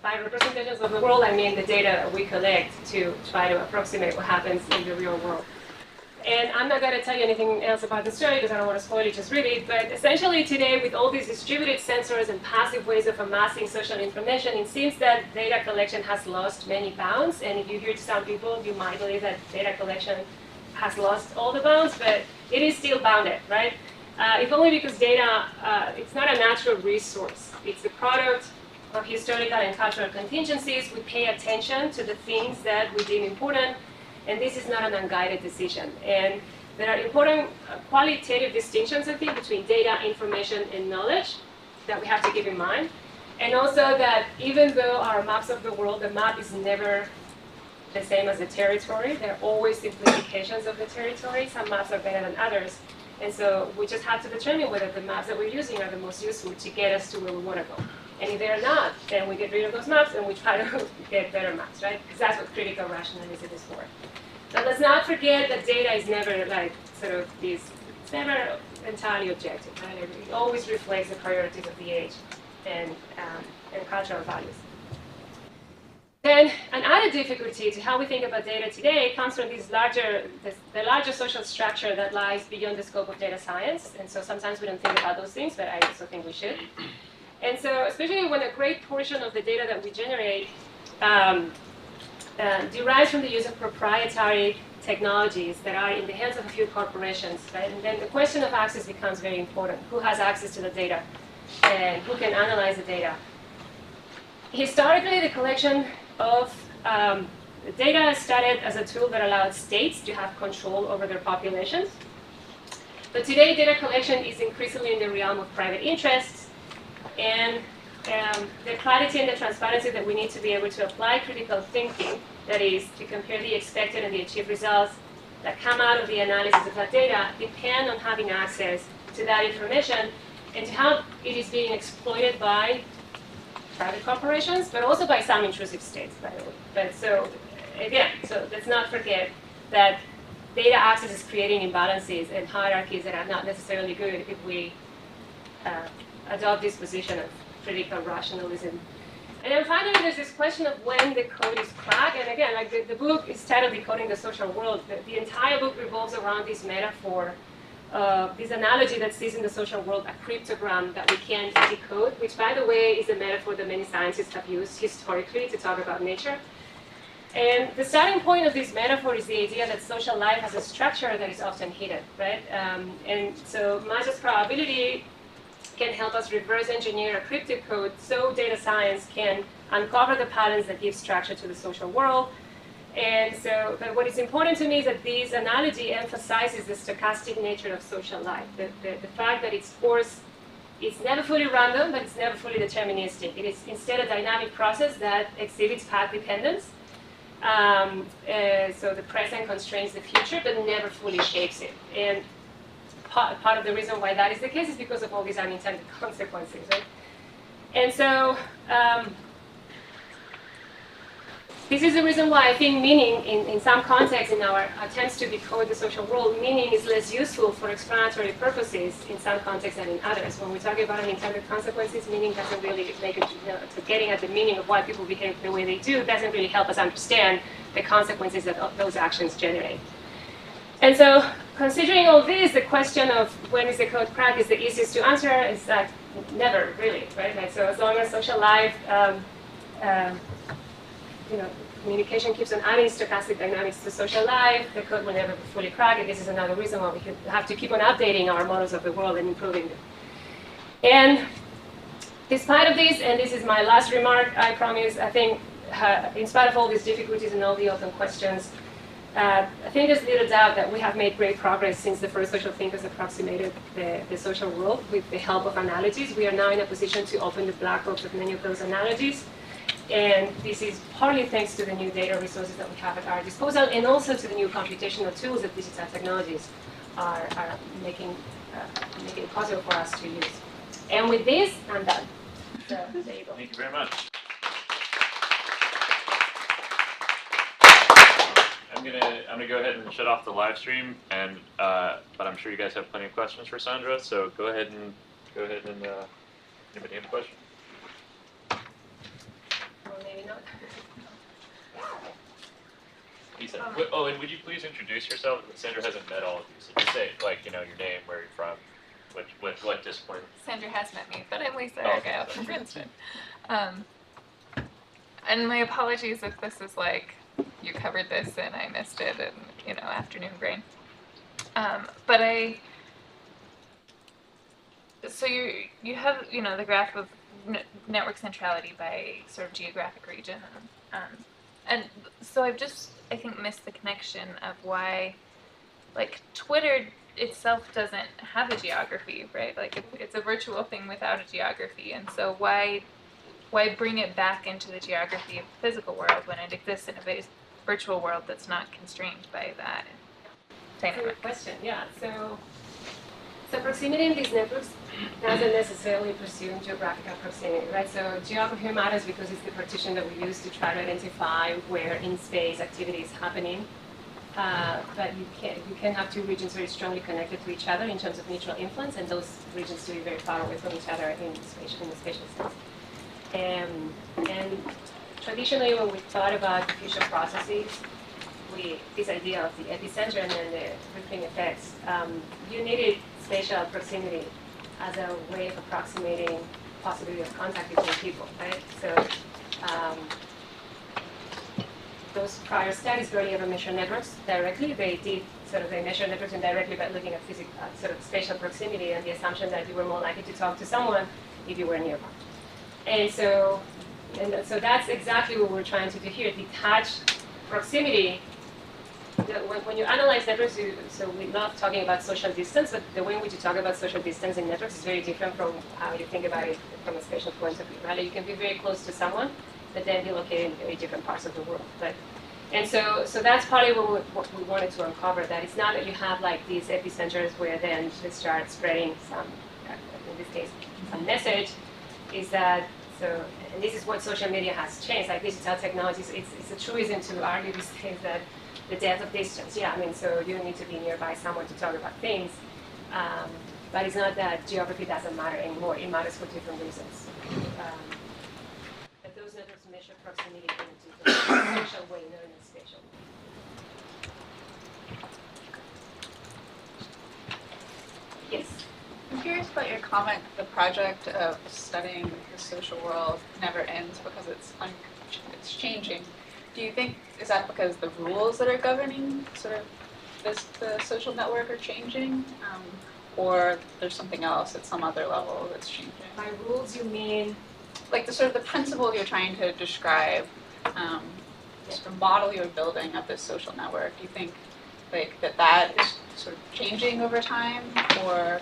by representations of the world, I mean the data we collect to try to approximate what happens in the real world. And I'm not going to tell you anything else about the story because I don't want to spoil it, just read it. But essentially today, with all these distributed sensors and passive ways of amassing social information, it seems that data collection has lost many bounds. And if you hear some people, you might believe that data collection has lost all the bounds, but it is still bounded, right? If only because data, it's not a natural resource. It's a product of historical and cultural contingencies. We pay attention to the things that we deem important, and this is not an unguided decision. And there are important qualitative distinctions, I think, between data, information, and knowledge that we have to keep in mind. And also that even though our maps of the world, the map is never the same as the territory. There are always simplifications of the territory. Some maps are better than others. And so we just have to determine whether the maps that we're using are the most useful to get us to where we want to go. And if they're not, then we get rid of those maps and we try to get better maps, right? Because that's what critical rationalism is for. Now let's not forget that data is never like sort of this, it's never entirely objective, right? It always reflects the priorities of the age and cultural values. other difficulty to how we think about data today comes from the larger social structure that lies beyond the scope of data science. And so sometimes we don't think about those things, but I also think we should. And so especially when a great portion of the data that we generate derives from the use of proprietary technologies that are in the hands of a few corporations, right? And then the question of access becomes very important. Who has access to the data? And who can analyze the data? Historically, the collection of data started as a tool that allowed states to have control over their populations. But today, data collection is increasingly in the realm of private interests, and the clarity and the transparency that we need to be able to apply critical thinking, that is, to compare the expected and the achieved results that come out of the analysis of that data, depend on having access to that information and to how it is being exploited by private corporations, but also by some intrusive states, by the way. But so, again, so let's not forget that data access is creating imbalances and hierarchies that are not necessarily good if we adopt this position of critical rationalism. And then finally, there's this question of when the code is cracked. And again, like the book is titled Decoding the Social World. The entire book revolves around this metaphor, this analogy that sees in the social world a cryptogram that we can't decode, which, by the way, is a metaphor that many scientists have used historically to talk about nature. And the starting point of this metaphor is the idea that social life has a structure that is often hidden, right? And so Maslow's probability can help us reverse engineer a cryptic code so data science can uncover the patterns that give structure to the social world. And so, but what is important to me is that this analogy emphasizes the stochastic nature of social life, the fact that its course is never fully random, but it's never fully deterministic. It is instead a dynamic process that exhibits path dependence. So the present constrains the future, but never fully shapes it. And part of the reason why that is the case is because of all these unintended consequences, right? And so this is the reason why I think meaning, in some contexts, in our attempts to decode the social world, meaning is less useful for explanatory purposes in some contexts than in others. When we talk about unintended consequences, meaning doesn't really make it, so getting at the meaning of why people behave the way they do doesn't really help us understand the consequences that those actions generate. And so, considering all this, the question of when is the code cracked is the easiest to answer. Is that never, really, right? Like, so as long as social life, communication keeps on adding stochastic dynamics to social life, the code will never be fully cracked. And this is another reason why we have to keep on updating our models of the world and improving them. And despite of this, and this is my last remark, I promise, I think, in spite of all these difficulties and all the open questions, I think there's little doubt that we have made great progress since the first social thinkers approximated the social world with the help of analogies. We are now in a position to open the black box of many of those analogies. And this is partly thanks to the new data resources that we have at our disposal, and also to the new computational tools that digital technologies are making it possible for us to use. And with this, I'm done. So there you go.
Thank you very much. I'm gonna go ahead and shut off the live stream, and but I'm sure you guys have plenty of questions for Sandra. So go ahead and anybody have a question?
Well, maybe not.
Lisa. Oh, and would you please introduce yourself? Sandra hasn't met all of you, so just say your name, where you're from, what discipline.
Sandra has met me, but I'm Lisa
Oh,
Ergo from Princeton. And my apologies if this is like you covered this and I missed it and afternoon brain. But so you have the graph of network centrality by sort of geographic region, and so I think missed the connection of why, like, Twitter itself doesn't have a geography, right? Like it's a virtual thing without a geography, and so why bring it back into the geography of the physical world when it exists in a virtual world that's not constrained by that dynamic?
Good question. Yeah. So proximity in these networks doesn't necessarily presume geographical proximity, right? So geography matters because it's the partition that we use to try to identify where in space activity is happening. But you can have two regions very strongly connected to each other in terms of mutual influence, and those regions to be very far away from each other in the spatial sense. And traditionally when we thought about diffusion processes, this idea of the epicenter and then the rippling effects, you needed spatial proximity as a way of approximating possibility of contact between people, right? So those prior studies barely ever measured networks directly. They measured networks indirectly by looking at sort of spatial proximity and the assumption that you were more likely to talk to someone if you were nearby. And so that's exactly what we're trying to do here, detach proximity. When you analyze networks, so we love talking about social distance, but the way in which you talk about social distance in networks is very different from how you think about it from a spatial point of view, right? You can be very close to someone, but then be located in very different parts of the world. And so that's partly what we wanted to uncover, that it's not that you have like these epicenters where then they start spreading some, in this case, some message, is that, so, and this is what social media has changed, like digital technologies, it's a truism to argue these days that the death of distance. Yeah, I mean, so you don't need to be nearby someone to talk about things. But it's not that geography doesn't matter anymore. It matters for different reasons. But those networks measure proximity in a social way, not in a spatial way. Yes?
I'm curious about your comment, the project of studying the social world never ends because it's changing. Do you think, is that because the rules that are governing sort of the social network are changing? Or there's something else at some other level that's changing?
By rules, you mean?
Like the sort of the principle you're trying to describe, sort of model you're building of this social network. Do you think like that is sort of changing over time, or?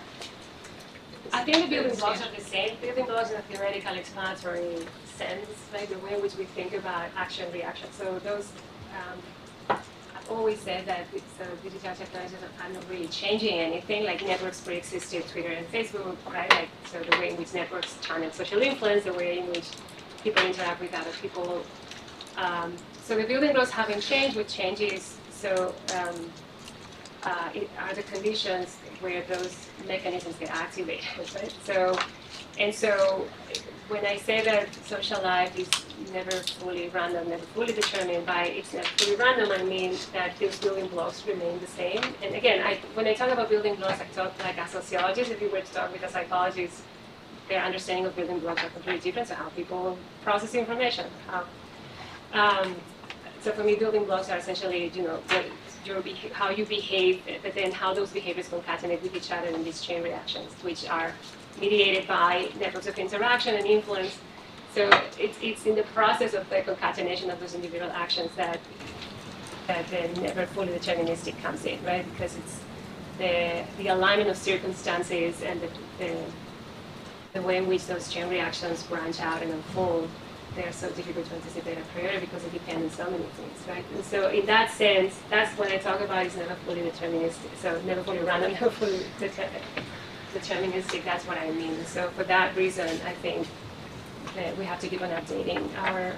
I think the building blocks are the same. Building blocks in a theoretical explanatory sense, like the way in which we think about action, reaction. So those, I've always said that digital technologies are not really changing anything. Like networks pre-existed Twitter and Facebook, right? Like, so the way in which networks channel social influence, the way in which people interact with other people. So the building blocks haven't changed. What changes, so are the conditions where those mechanisms get activated, right? So when I say that social life is never fully random, never fully determined by it's never fully random, I mean that those building blocks remain the same. And again, when I talk about building blocks, I talk like a sociologist. If you were to talk with a psychologist, their understanding of building blocks are completely different. So how people process information. So for me, building blocks are essentially, how you behave, but then how those behaviors concatenate with each other in these chain reactions, which are mediated by networks of interaction and influence. So it's in the process of the concatenation of those individual actions that the never fully deterministic comes in, right? Because it's the alignment of circumstances and the way in which those chain reactions branch out and unfold. They're so difficult to anticipate a priori because they depend on so many things, right? And so in that sense, that's what I talk about is never fully deterministic. So never fully random, never fully deterministic, that's what I mean. So for that reason, I think that we have to keep on updating our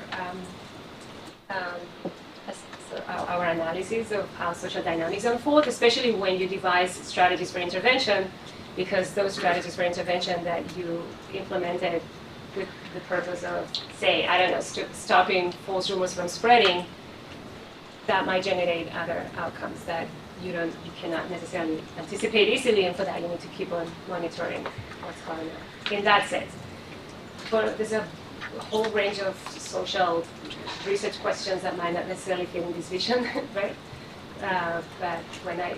analysis of how social dynamics unfold, especially when you devise strategies for intervention, because those strategies for intervention that you implemented with the purpose of, say, I don't know, stopping false rumors from spreading, that might generate other outcomes that you cannot necessarily anticipate easily, and for that you need to keep on monitoring what's going on. In that sense, but there's a whole range of social research questions that might not necessarily fit in this vision, right? But when I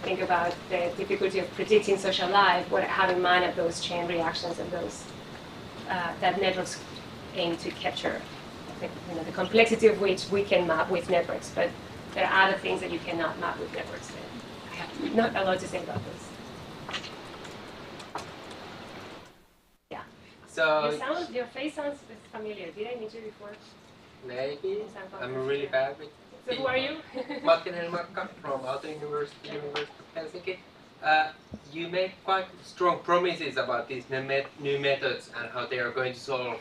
think about the difficulty of predicting social life, what I have in mind are those chain reactions and those that networks aim to capture, the complexity of which we can map with networks, but there are other things that you cannot map with networks. I have not a lot to say about this. Yeah.
So
your face sounds familiar. Did I meet you before?
maybe I'm really bad with.
So who are you?
Martin Helmarka from Aalto University of Helsinki. You made quite strong promises about these new methods and how they are going to solve,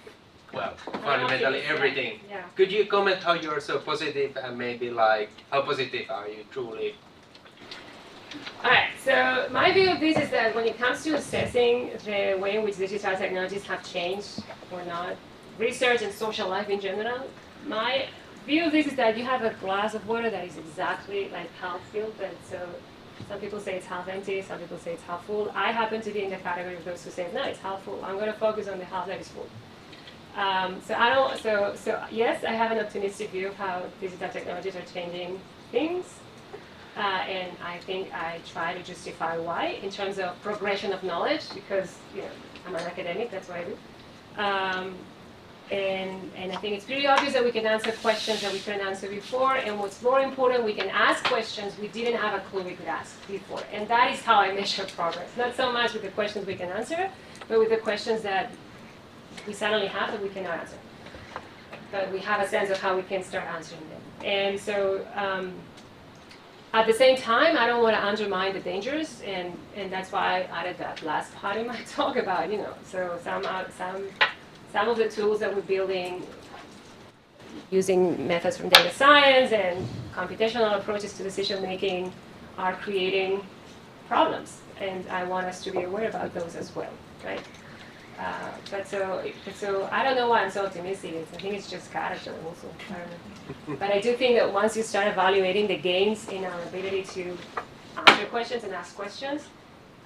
well, fundamentally everything.
Yeah.
Could you comment how you're so positive and maybe like how positive are you truly?
All right, so my view of this is that when it comes to assessing the way in which digital technologies have changed or not, research and social life in general, my view of this is that you have a glass of water that is exactly like half filled, and so some people say it's half empty, some people say it's half full. I happen to be in the category of those who say no, it's half full. I'm going to focus on the half that is full. So yes, I have an optimistic view of how digital technologies are changing things, and I think I try to justify why in terms of progression of knowledge, because I'm an academic, that's what I do. And I think it's pretty obvious that we can answer questions that we couldn't answer before, and what's more important, we can ask questions we didn't have a clue we could ask before. And that is how I measure progress. Not so much with the questions we can answer, but with the questions that we suddenly have that we cannot answer. But we have a sense of how we can start answering them. And so at the same time, I don't want to undermine the dangers, and that's why I added that last part in my talk about, so some of the tools that we're building using methods from data science and computational approaches to decision making are creating problems, and I want us to be aware about those as well, right? But so I don't know why I'm so optimistic. I think it's just character also. I don't know. But I do think that once you start evaluating the gains in our ability to answer questions and ask questions,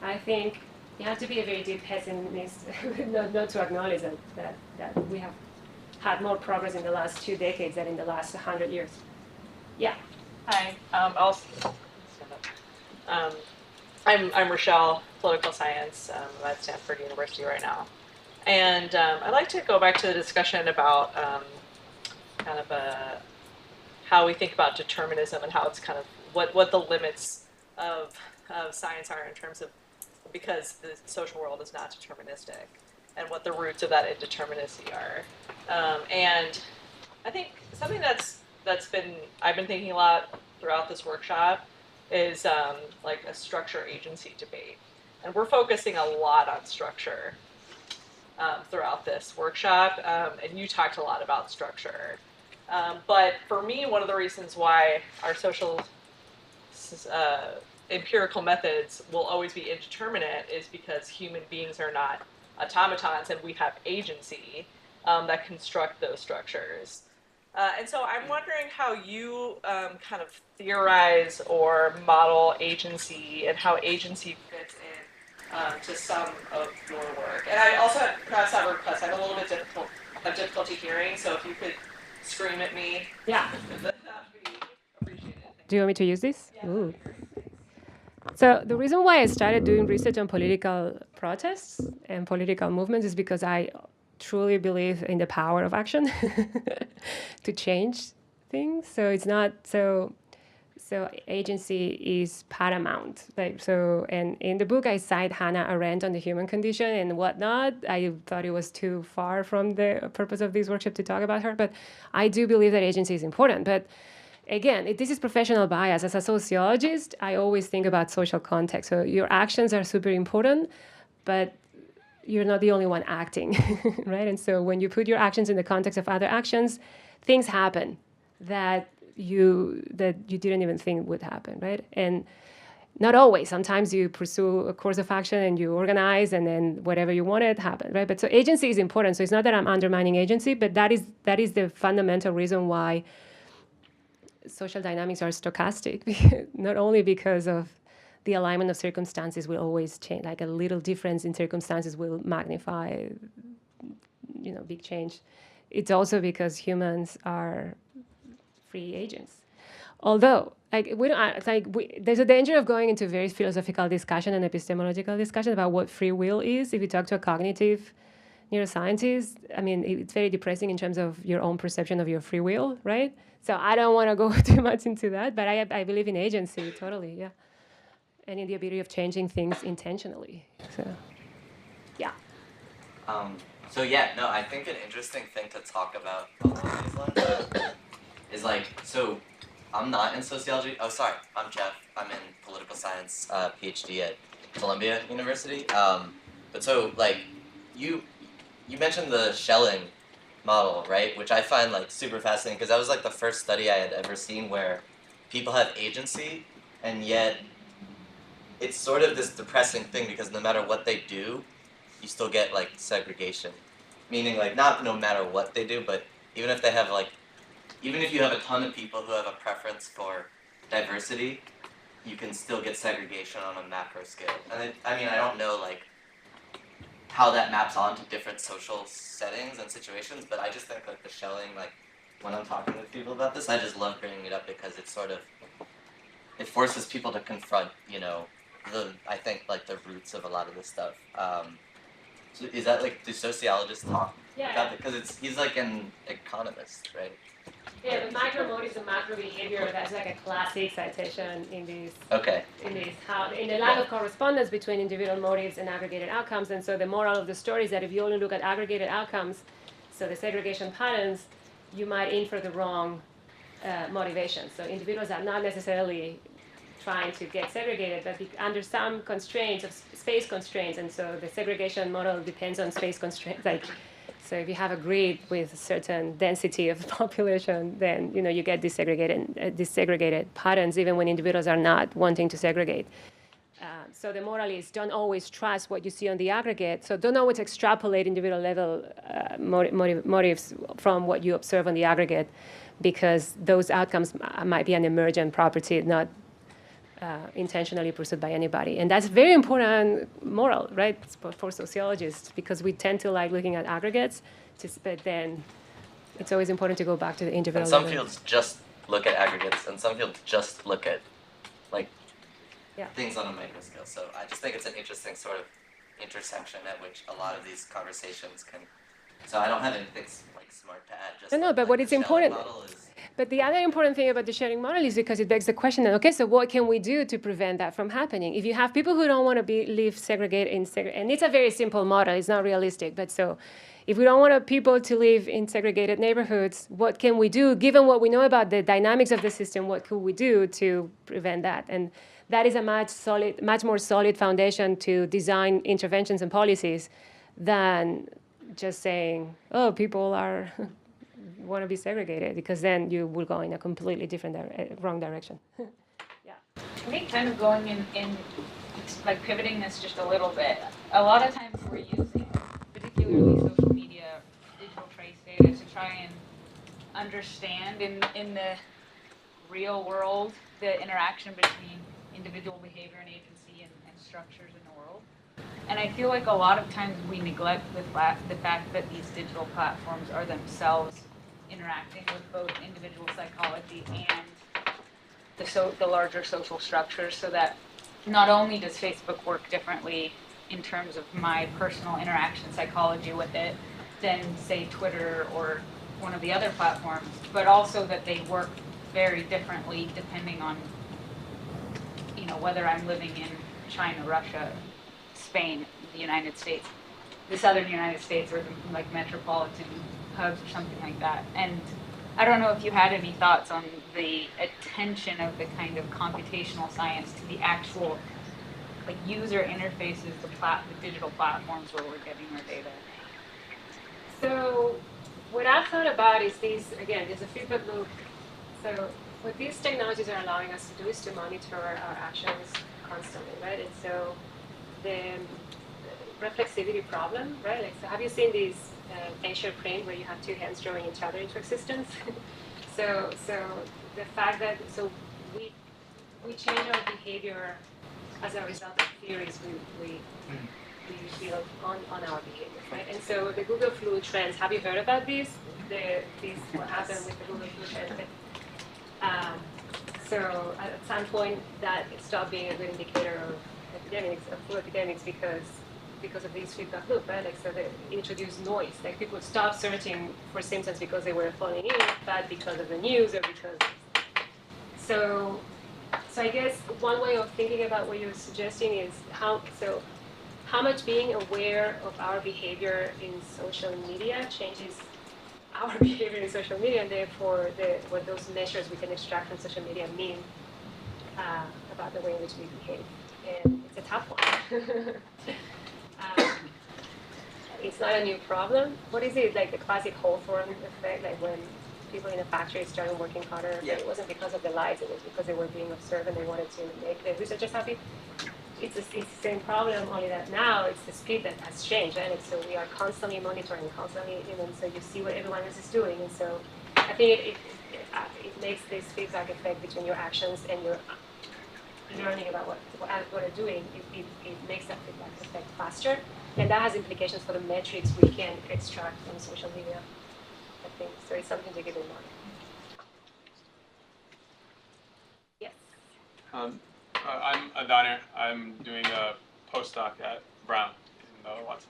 I think you have to be a very deep pessimist not to acknowledge that we have had more progress in the last 2 decades than in the last 100 years. Yeah.
Hi. I'm Rochelle, political science. I'm at Stanford University right now. And I'd like to go back to the discussion about how we think about determinism and how it's kind of what the limits of science are in terms of, because the social world is not deterministic, and what the roots of that indeterminacy are. And I think something I've been thinking a lot throughout this workshop is like a structure agency debate. And we're focusing a lot on structure throughout this workshop, and you talked a lot about structure. But for me, one of the reasons why our social empirical methods will always be indeterminate is because human beings are not automatons, and we have agency that construct those structures. And so I'm wondering how you kind of theorize or model agency, and how agency fits in to some of your work. And I also perhaps have a request. I have a little bit of difficulty hearing, so if you could scream at me,
yeah,
that'd be appreciated.
Do you want me to use this?
Yeah.
Ooh. So the reason why I started doing research on political protests and political movements is because I truly believe in the power of action to change things. So it's not so agency is paramount. And in the book I cite Hannah Arendt on the human condition and whatnot. I thought it was too far from the purpose of this workshop to talk about her, but I do believe that agency is important. But again, this is professional bias. As a sociologist, I always think about social context. So your actions are super important, but you're not the only one acting, right? And so when you put your actions in the context of other actions, things happen that you didn't even think would happen, right? And not always. Sometimes you pursue a course of action and you organize, and then whatever you wanted happened, right? But so agency is important. So it's not that I'm undermining agency, but that is the fundamental reason why social dynamics are stochastic, not only because of the alignment of circumstances will always change, like a little difference in circumstances will magnify, big change. It's also because humans are free agents. Although, there's a danger of going into very philosophical discussion and epistemological discussion about what free will is. If you talk to a cognitive neuroscientist, it's very depressing in terms of your own perception of your free will, right? So I don't want to go too much into that, but I believe in agency, totally, yeah. And in the ability of changing things intentionally, so, yeah.
I think an interesting thing to talk about along these lines is so I'm not in sociology. Oh, sorry, I'm Jeff. I'm in political science, PhD at Columbia University. You mentioned the Schelling Model, right? Which I find super fascinating, because that was the first study I had ever seen where people have agency, and yet it's sort of this depressing thing, because no matter what they do, you still get segregation. Meaning not no matter what they do, but even if they have even if you have a ton of people who have a preference for diversity, you can still get segregation on a macro scale. And I don't know like how that maps onto different social settings and situations, but I just think like the Schelling, like when I'm talking with people about this, I just love bringing it up because it's sort of, it forces people to confront, I think like the roots of a lot of this stuff. So is that like, do sociologists talk about it? Because he's like an economist, right?
Yeah, the micro motives and macro behavior, that's like a classic citation in these.
Okay.
In the lack of correspondence between individual motives and aggregated outcomes. And so the moral of the story is that if you only look at aggregated outcomes, so the segregation patterns, you might infer the wrong motivation. So individuals are not necessarily trying to get segregated, but under some constraints of space constraints. And so the segregation model depends on space constraints. So if you have a grid with a certain density of population, then you get desegregated patterns even when individuals are not wanting to segregate. So the moral is don't always trust what you see on the aggregate. So don't always extrapolate individual level motives from what you observe on the aggregate, because those outcomes might be an emergent property, not intentionally pursued by anybody. And that's very important moral, right, for sociologists, because we tend to like looking at aggregates, but then it's always important to go back to the individual
And some
level.
fields just look at aggregates, and some fields just look at things on a micro scale. So I just think it's an interesting sort of intersection at which a lot of these conversations can. So I don't have anything like smart to add. Just
No, but what is important. But the other important thing about the Schelling model is because it begs the question, okay, so what can we do to prevent that from happening? If you have people who don't want to live segregated and it's a very simple model, it's not realistic, but so if we don't want people to live in segregated neighborhoods, what can we do? Given what we know about the dynamics of the system, what could we do to prevent that? And that is a much more solid foundation to design interventions and policies than just saying, oh, people want to be segregated, because then you will go in a completely different wrong direction. Yeah.
I think kind of going in like pivoting this just a little bit, a lot of times we're using particularly social media, digital trace data to try and understand in the real world the interaction between individual behavior and agency and structures in the world. And I feel like a lot of times we neglect the fact that these digital platforms are themselves interacting with both individual psychology and the larger social structures, so that not only does Facebook work differently in terms of my personal interaction psychology with it than, say, Twitter or one of the other platforms, but also that they work very differently depending on whether I'm living in China, Russia, Spain, the United States, the southern United States, or the like metropolitan hubs or something like that. And I don't know if you had any thoughts on the attention of the kind of computational science to the actual like user interfaces, the digital platforms where we're getting our data.
So what I've thought about is there's a feedback loop. So what these technologies are allowing us to do is to monitor our actions constantly, right? And so the reflexivity problem, right? Like, so have you seen these facial print where you have two hands drawing each other into existence? so the fact that we change our behavior as a result of theories we build on our behavior, right? And so the Google flu trends, have you heard about these? What happened with the Google flu trends? So at some point that it stopped being a good indicator of flu epidemics, because of these feedback loop, right? Like, so they introduced noise. Like, people stopped searching for symptoms because they were falling in, but because of the news or because. So I guess one way of thinking about what you're suggesting is how much being aware of our behavior in social media changes our behavior in social media, and therefore what those measures we can extract from social media mean about the way in which we behave. And it's a tough one. It's not a new problem. What is it, like the classic Hawthorne effect, like when people in a factory started working harder, but it wasn't because of the lights, it was because they were being observed and they wanted to make the researchers happy. It's the same problem, only that now it's the speed that has changed, right? And so we are constantly monitoring, and so you see what everyone else is doing. And so I think makes this feedback effect between your actions and your learning about what you're doing. It makes that feedback effect faster, and that has implications for the metrics we can extract from social media, I think. So it's something to keep in mind. Yes.
I'm Adanir. I'm doing a postdoc at Brown in Watson,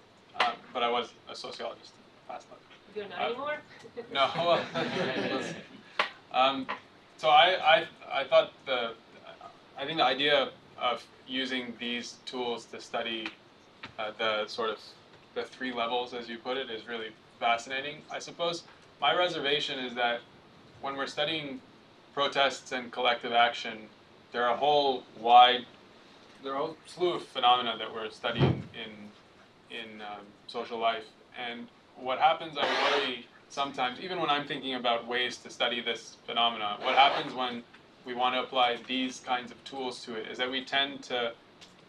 but I was a sociologist in the past life.
You're not anymore?
No. So I thought I think the idea of using these tools to study the sort of the three levels, as you put it, is really fascinating. I suppose my reservation is that when we're studying protests and collective action, there are a whole slew of phenomena that we're studying in social life. And what happens, I worry sometimes, even when I'm thinking about ways to study this phenomena, what happens when we want to apply these kinds of tools to it is that we tend to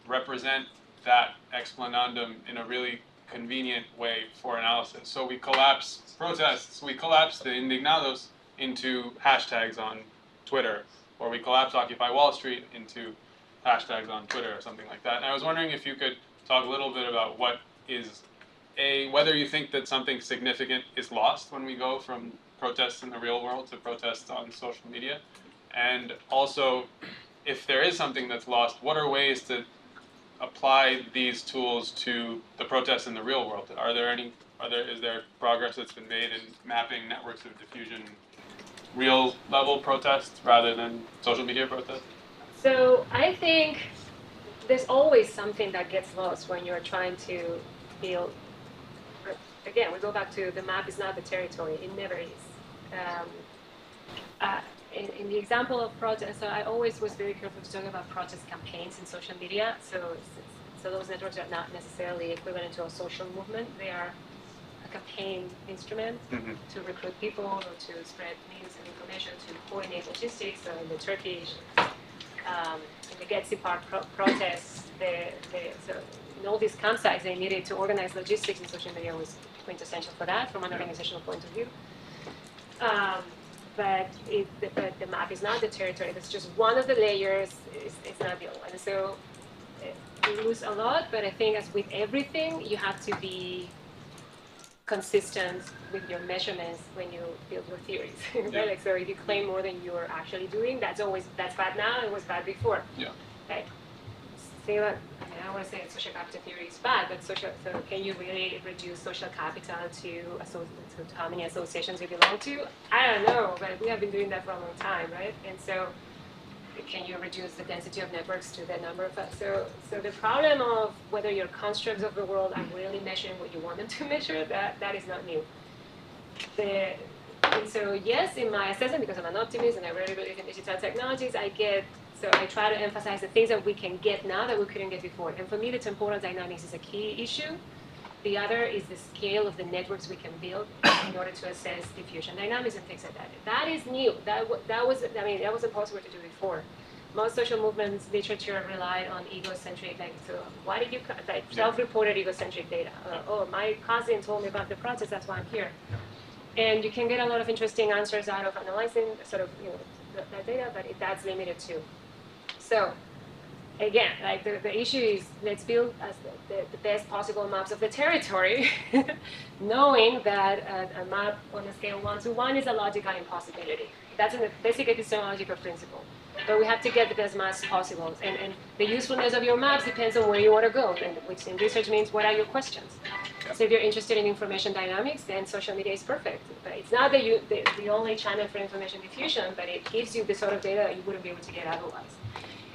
represent that explanandum in a really convenient way for analysis. So we collapse protests, we collapse the indignados into hashtags on Twitter, or we collapse Occupy Wall Street into hashtags on Twitter or something like that. And I was wondering if you could talk a little bit about what is whether you think that something significant is lost when we go from protests in the real world to protests on social media, and also if there is something that's lost, what are ways to apply these tools to the protests in the real world? Is there progress that's been made in mapping networks of diffusion, real level protests rather than social media protests?
So I think there's always something that gets lost when you're trying to build. Again, we go back to the map is not the territory. It never is. In the example of protest, so I always was very careful to talk about protest campaigns in social media. So those networks are not necessarily equivalent to a social movement. They are a campaign instrument to recruit people or to spread news and information, to coordinate logistics. So in the Turkish, in the Gezi Park protests, so in all these campsites, they needed to organize logistics, and social media was quintessential for that from an organizational point of view. But the map is not the territory. That's just one of the layers. It's not the other one. So we lose a lot, but I think as with everything, you have to be consistent with your measurements when you build your theories. Right? Like, so if you claim more than you're actually doing, that's bad now. It was bad before.
Yeah.
Like, say that. I don't want to say that social capital theory is bad, but so can you really reduce social capital to how many associations you belong to? I don't know, but we have been doing that for a long time, right? And so can you reduce the density of networks to the number of so the problem of whether your constructs of the world are really measuring what you want them to measure, that is not new. And so yes, in my assessment, because I'm an optimist and I really believe in digital technologies, so I try to emphasize the things that we can get now that we couldn't get before. And for me, the temporal dynamics is a key issue. The other is the scale of the networks we can build in order to assess diffusion dynamics and things like that. That is new. That wasn't possible to do before. Most social movements literature relied on egocentric, so why did you, self-reported egocentric data. Oh, my cousin told me about the process, that's why I'm here. And you can get a lot of interesting answers out of analyzing that data, but that's limited too. So again, like the issue is, let's build as the best possible maps of the territory, knowing that a map on a scale 1 to 1 is a logical impossibility. That's a basic epistemological principle. But we have to get the best maps possible. And the usefulness of your maps depends on where you want to go, and which in research means what are your questions. So if you're interested in information dynamics, then social media is perfect. But it's not the only channel for information diffusion, but it gives you the sort of data that you wouldn't be able to get otherwise.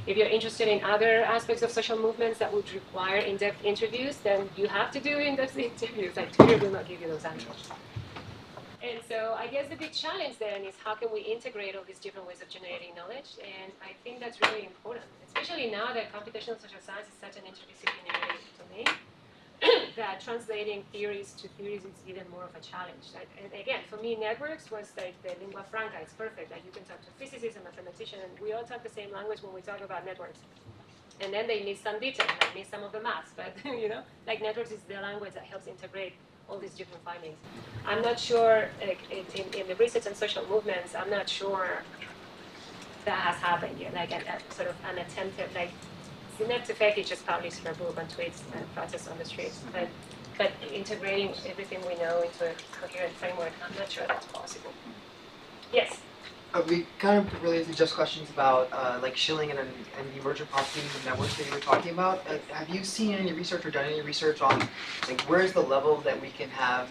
If you're interested in other aspects of social movements that would require in-depth interviews, then you have to do in-depth interviews. Like Twitter will not give you those answers. And so I guess the big challenge then is how can we integrate all these different ways of generating knowledge? And I think that's really important, especially now that computational social science is such an interdisciplinary domain, that translating theories to theories is even more of a challenge. And again, for me, networks was like the lingua franca. It's perfect. Like you can talk to physicists and mathematicians, and we all talk the same language when we talk about networks. And then they miss some detail, they miss some of the maths. But like networks is the language that helps integrate all these different findings. I'm not sure, like, in the research on social movements, I'm not sure that has happened yet, like sort of an attempt at, like, it's enough to fake it, just publish her book on tweets and protests on the streets. But integrating everything we know into a coherent framework, I'm not sure that's possible. Yes?
We kind of related to just questions about like Schelling and the emergent properties of networks that you were talking about. Have you seen any research or done any research on like where is the level that we can have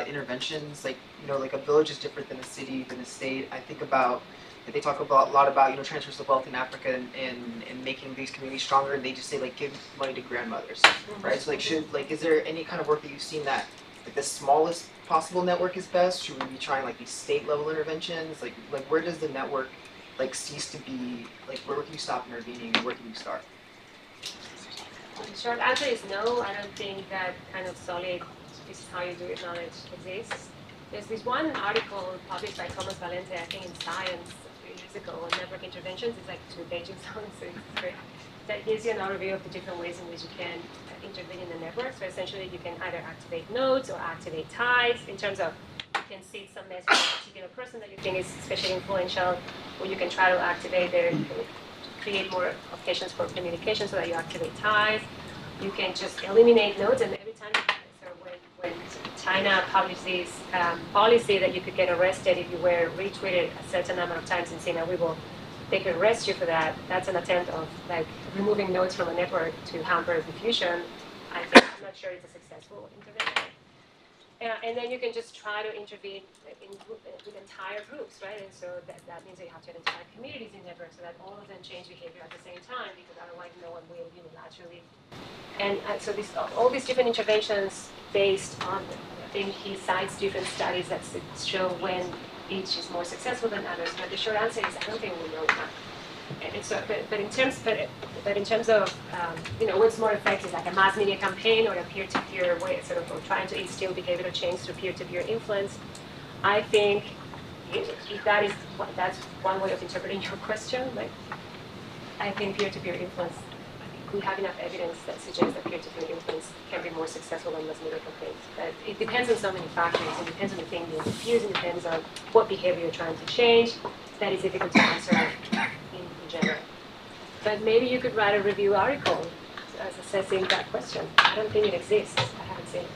interventions? Like, you know, like a village is different than a city, than a state. I think about they talk about a lot about, you know, transfers of wealth in Africa and making these communities stronger, and they just say like give money to grandmothers, right? So like is there any kind of work that you've seen that like the smallest possible network is best? Should we be trying like these state level interventions? Like where does the network like cease to be, like where can you stop intervening and where can you start?
The short answer is no. I don't think that kind of solid, this is how you do it knowledge exists. There's this one article published by Thomas Valente, I think in Science a few years ago, on network interventions. It's like 2 pages long, so it's great. That gives you an overview of the different ways in which you can intervene in the network. So essentially you can either activate nodes or activate ties in terms of you can seed some message to a particular person that you think is especially influential, or you can try to activate their, create more occasions for communication so that you activate ties. You can just eliminate nodes, and every time when China published this policy that you could get arrested if you were retweeted a certain number of times in Sina Weibo, they could arrest you for that. That's an attempt of like removing nodes from a network to hamper diffusion. I'm not sure it's a successful intervention. And then you can just try to intervene with entire groups, right? And so that means that you have to identify communities in networks so that all of them change behavior at the same time, because otherwise no one will unilaterally. And so all these different interventions based on, I think he cites different studies that show when each is more successful than others. But the short answer is I don't think we know that. And so, but in terms of you know, what's more effective, like a mass media campaign or a peer-to-peer way, sort of, or trying to instill behavioral change through peer-to-peer influence, I think if that's one way of interpreting your question. Like, I think peer-to-peer influence, we have enough evidence that suggests that peer-to-peer influence can be more successful than mass media campaigns. But it depends on so many factors. It depends on the thing you're diffusing. It depends on what behavior you're trying to change. That is difficult to answer in general. But maybe you could write a review article as assessing that question. I don't think it exists. I haven't seen it.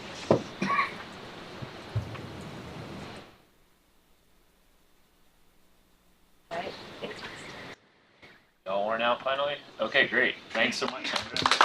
Right?
Y'all worn out finally? Okay, great. Thanks so much, Sandra.